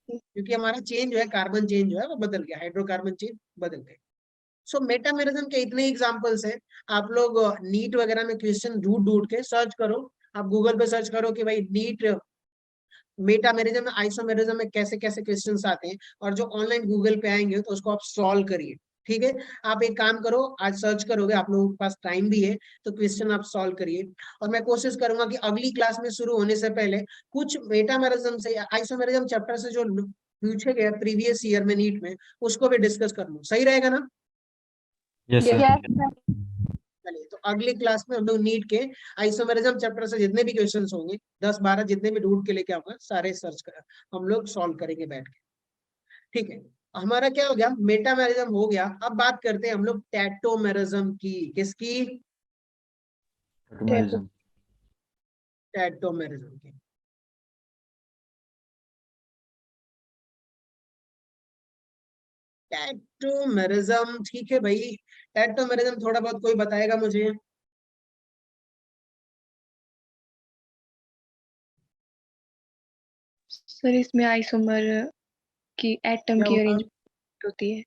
S1: क्योंकि हमारा चेन जो है, कार्बन चेन जो है वो बदल गया, हाइड्रोकार्बन चेन बदल गए। सो मेटामेरिज्म के इतने एग्जांपल्स हैं। आप लोग नीट वगैरह में क्वेश्चन ढूंढ ढूंढ के सर्च करो, आप गूगल पे सर्च करो कि भाई नीट मेटामेरिज्म में, आइसोमेरिज्म में कैसे कैसे क्वेश्चंस आते हैं, और जो ऑनलाइन गूगल पे आएंगे तो उसको आप सॉल्व करिए। ठीक है, आप एक काम करो, आज सर्च करोगे, आप लोगों के पास टाइम भी है, तो क्वेश्चन आप सॉल्व करिए। और मैं कोशिश करूंगा कि अगली क्लास में शुरू होने से पहले कुछ मेटामेरिज्म से या आइसोमेरिज्म चैप्टर से जो पूछे गए प्रीवियस ईयर में नीट में, उसको भी डिस्कस कर लूं। सही रहेगा ना?
S3: Yes
S2: Yes,
S3: sir.
S2: sir.
S1: चलिए, तो अगली क्लास में हम लोग नीट के आइसोमेरिज्म चैप्टर से जितने भी क्वेश्चंस होंगे, 10-12 जितने भी ढूंढ के लेके आऊंगा, सारे सर्च कर हम लोग सॉल्व करेंगे बैठ के। ठीक है, हमारा क्या हो गया, मेटामेरिज्म हो गया। अब बात करते हैं हम लोग टैटोमेरिज्म की। किसकी?
S3: टैटोमेरिज्म।
S1: टैटोमेरिज्म की। टैटोमेरिज्म, ठीक है भाई, टैटोमेरिज्म थोड़ा बहुत कोई बताएगा मुझे?
S2: सर इसमें आइसोमर की एटम
S1: क्या
S2: की
S1: होगा?
S2: अरेंजमेंट होती है।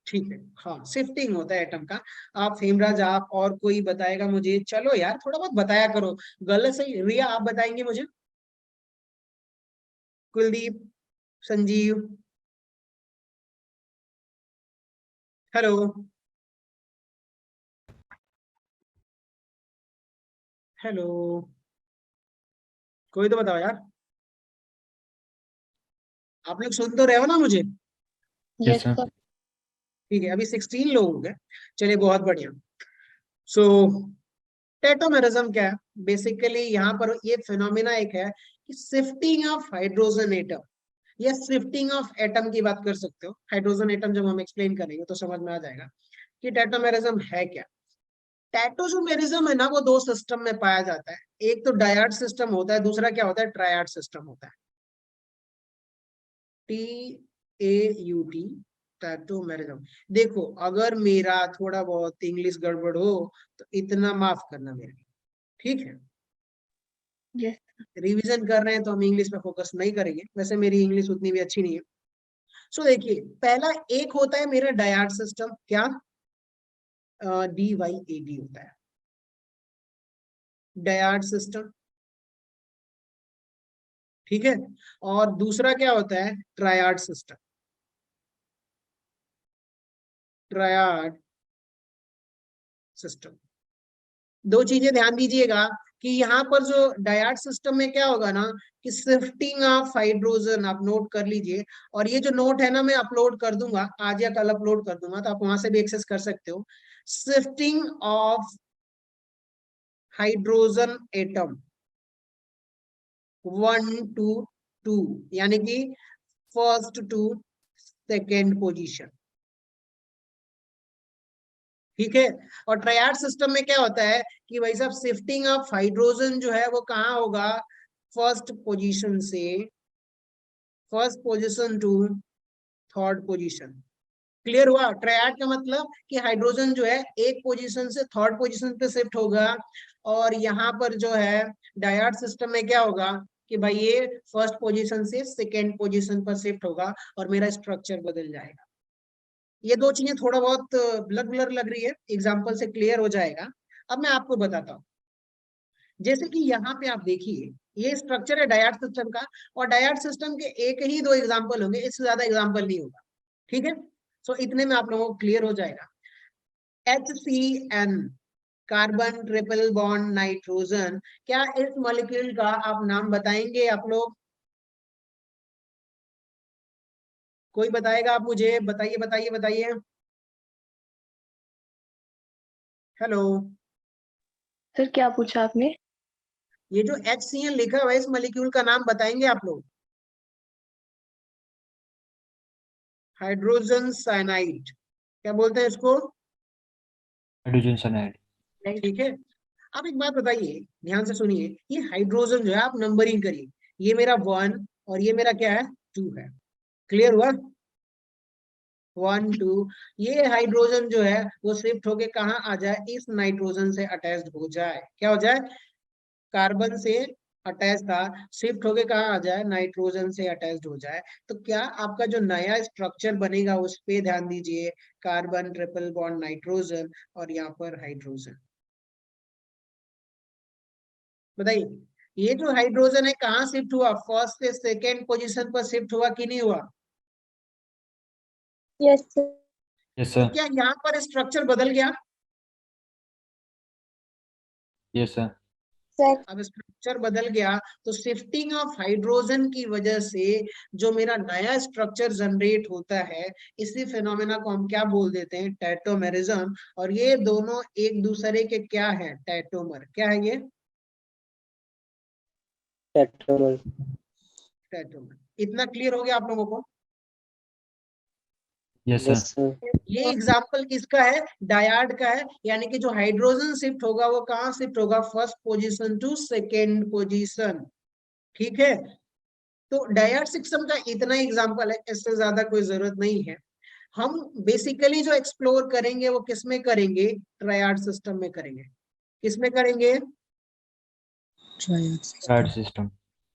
S1: ठीक है, हाँ, शिफ्टिंग होता है एटम का। आप हेमराज, आप और कोई बताएगा मुझे? चलो यार थोड़ा बहुत बताया करो। गलत सही, रिया आप बताएंगे मुझे? कुलदीप, संजीव, हेलो, हेलो, कोई तो बताओ यार। आप लोग सुन तो रहे हो ना मुझे?
S3: Yes,
S2: yes
S3: sir.
S2: सर।
S1: ठीक है, अभी 16 लोग हो गए। चलिए बहुत बढ़िया। सो टेट्रामेरिज्म क्या है? बेसिकली यहाँ पर ये फिनोमिना एक है कि शिफ्टिंग ऑफ हाइड्रोजन एटम या शिफ्टिंग ऑफ एटम की बात कर सकते हो। हाइड्रोजन एटम जब हम एक्सप्लेन करेंगे तो समझ में आ जाएगा कि टेट्रामेरिज्म है क्या। टेट्रामेरिज्म है ना, वो दो सिस्टम में पाया जाता है। एक तो डायड सिस्टम होता है, दूसरा क्या होता है? ट्रायड सिस्टम होता है। TAUT, टैटोमेरिज्म। देखो अगर मेरा थोड़ा बहुत इंग्लिश गड़बड़ हो तो इतना माफ करना मेरे लिए, ठीक है?
S2: यस
S1: रिवीजन कर रहे हैं तो हम इंग्लिश पे फोकस नहीं करेंगे, वैसे मेरी इंग्लिश उतनी भी अच्छी नहीं है। सो देखिए, पहला एक होता है मेरा डायड सिस्टम, क्या? DYAD होता है, डायड सिस्टम, ठीक है? और दूसरा क्या होता है? Triad system, triad system. दो चीजें ध्यान दीजिएगा कि यहाँ पर जो डायड सिस्टम में क्या होगा ना कि शिफ्टिंग ऑफ हाइड्रोजन, आप नोट कर लीजिए। और ये जो नोट है ना मैं अपलोड कर दूंगा, आज या कल अपलोड कर दूंगा, तो आप वहां से भी एक्सेस कर सकते हो। Shifting of hydrogen atom 1 to 2, यानी कि फर्स्ट टू सेकेंड पोजीशन, ठीक है? और ट्रायड सिस्टम में क्या होता है कि भाई साहब शिफ्टिंग ऑफ हाइड्रोजन जो है वो कहाँ होगा? फर्स्ट पोजीशन से first position to third position. Clear हुआ? ट्रायड का मतलब कि हाइड्रोजन जो है एक पोजीशन से थर्ड पोजीशन पे शिफ्ट होगा। और यहाँ पर जो है डायड सिस्टम में क्या होगा कि भाई ये फर्स्ट पोजीशन से सेकेंड पोजीशन पर शिफ्ट होगा और मेरा स्ट्रक्चर बदल जाएगा। ये दो चीजें थोड़ा बहुत ब्लर ब्लर लग रही है, एग्जाम्पल से क्लियर हो जाएगा। अब मैं आपको बताता हूँ। जैसे कि यहाँ पे आप देखिए, ये स्ट्रक्चर है डायड सिस्टम का, और डायड सिस्टम के एक ही दो एग्जाम्पल होंगे, इससे ज्यादा एग्जाम्पल नहीं होगा, ठीक है? सो इतने में आप लोगों को क्लियर हो जाएगा। HCN, carbon triple bond nitrogen, क्या इस मॉलिक्यूल का आप नाम बताएंगे आप लोग? कोई बताएगा? आप मुझे बताइए बताइए बताइए। हेलो,
S2: सर क्या पूछा आपने?
S1: ये जो HCN लिखा हुआ है इस मॉलिक्यूल का नाम बताएंगे आप लोग? हाइड्रोजन साइनाइड, क्या बोलते हैं इसको?
S3: Hydrogen cyanide.
S1: ठीक है। अब एक बात बताइए, ध्यान से सुनिए, ये हाइड्रोजन जो है आप नंबरिंग करिए, ये मेरा 1 और ये मेरा क्या है? 2 है। क्लियर हुआ? 1 2, ये हाइड्रोजन जो है वो शिफ्ट होके कहाँ आ जाए? इस नाइट्रोजन से अटैच्ड हो जाए। क्या हो जाए? कार्बन से अटैच था, शिफ्ट होके कहाँ आ जाए? नाइट्रोजन से अटैच्ड हो जाए। तो क्या आपका जो नया स्ट्रक्चर बनेगा उस पे ध्यान दीजिए, कार्बन ट्रिपल बॉन्ड नाइट्रोजन और यहाँ पर हाइड्रोजन। बताइए, ये जो हाइड्रोजन है कहाँ शिफ्ट हुआ? फर्स्ट से सेकेंड पोजीशन पर शिफ्ट हुआ कि नहीं हुआ?
S5: Yes, sir.
S3: Yes,
S1: तो
S3: sir.
S1: क्या यहाँ पर स्ट्रक्चर बदल गया?
S3: Yes, sir.
S5: Sir.
S1: अब स्ट्रक्चर बदल गया तो शिफ्टिंग ऑफ हाइड्रोजन की वजह से जो मेरा नया स्ट्रक्चर जनरेट होता है, इसी फिनोमेना को हम क्या बोल देते हैं? टैटोमेरिज्म। और ये दोनों एक दूसरे के क्या है? टैटोमर। क्या है ये?
S4: टेट्रामर।
S1: टैटोमर। इतना क्लियर हो गया आप लोगों को?
S3: Yes,
S4: yes
S3: sir.
S4: सर।
S1: ये एग्जाम्पल किसका है? डायड का है। यानी कि जो हाइड्रोजन शिफ्ट होगा वो कहाँ शिफ्ट होगा? First position to second position, ठीक है? तो डायड सिस्टम का इतना एग्जाम्पल है, इससे ज्यादा कोई जरूरत नहीं है। हम बेसिकली जो एक्सप्लोर करेंगे वो किस में करेंगे, ट्रायड सिस्टम में करेंगे। किस में करेंगे,
S3: ट्रायड सिस्टम।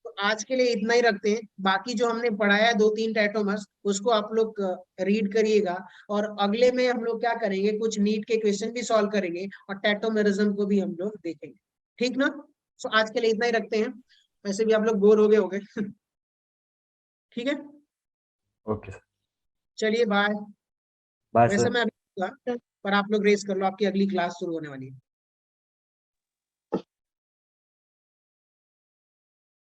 S1: तो आज के लिए इतना ही रखते हैं। बाकी जो हमने पढ़ाया 2-3 टैटोमर्स उसको आप लोग रीड करिएगा, और अगले में हम लोग क्या करेंगे, कुछ नीट के क्वेश्चन भी सॉल्व करेंगे और टैटोमेरिज्म को भी हम लोग देखेंगे, ठीक ना। सो आज के लिए इतना ही रखते हैं, वैसे भी आप लोग बोर हो गए होंगे ठीक है,
S3: ओके सर।
S1: चलिए बाय।
S3: बाय
S1: वैसे
S3: सर।
S1: मैं अभी पर आप लोग रेस कर लो, आपकी अगली क्लास शुरू होने वाली है।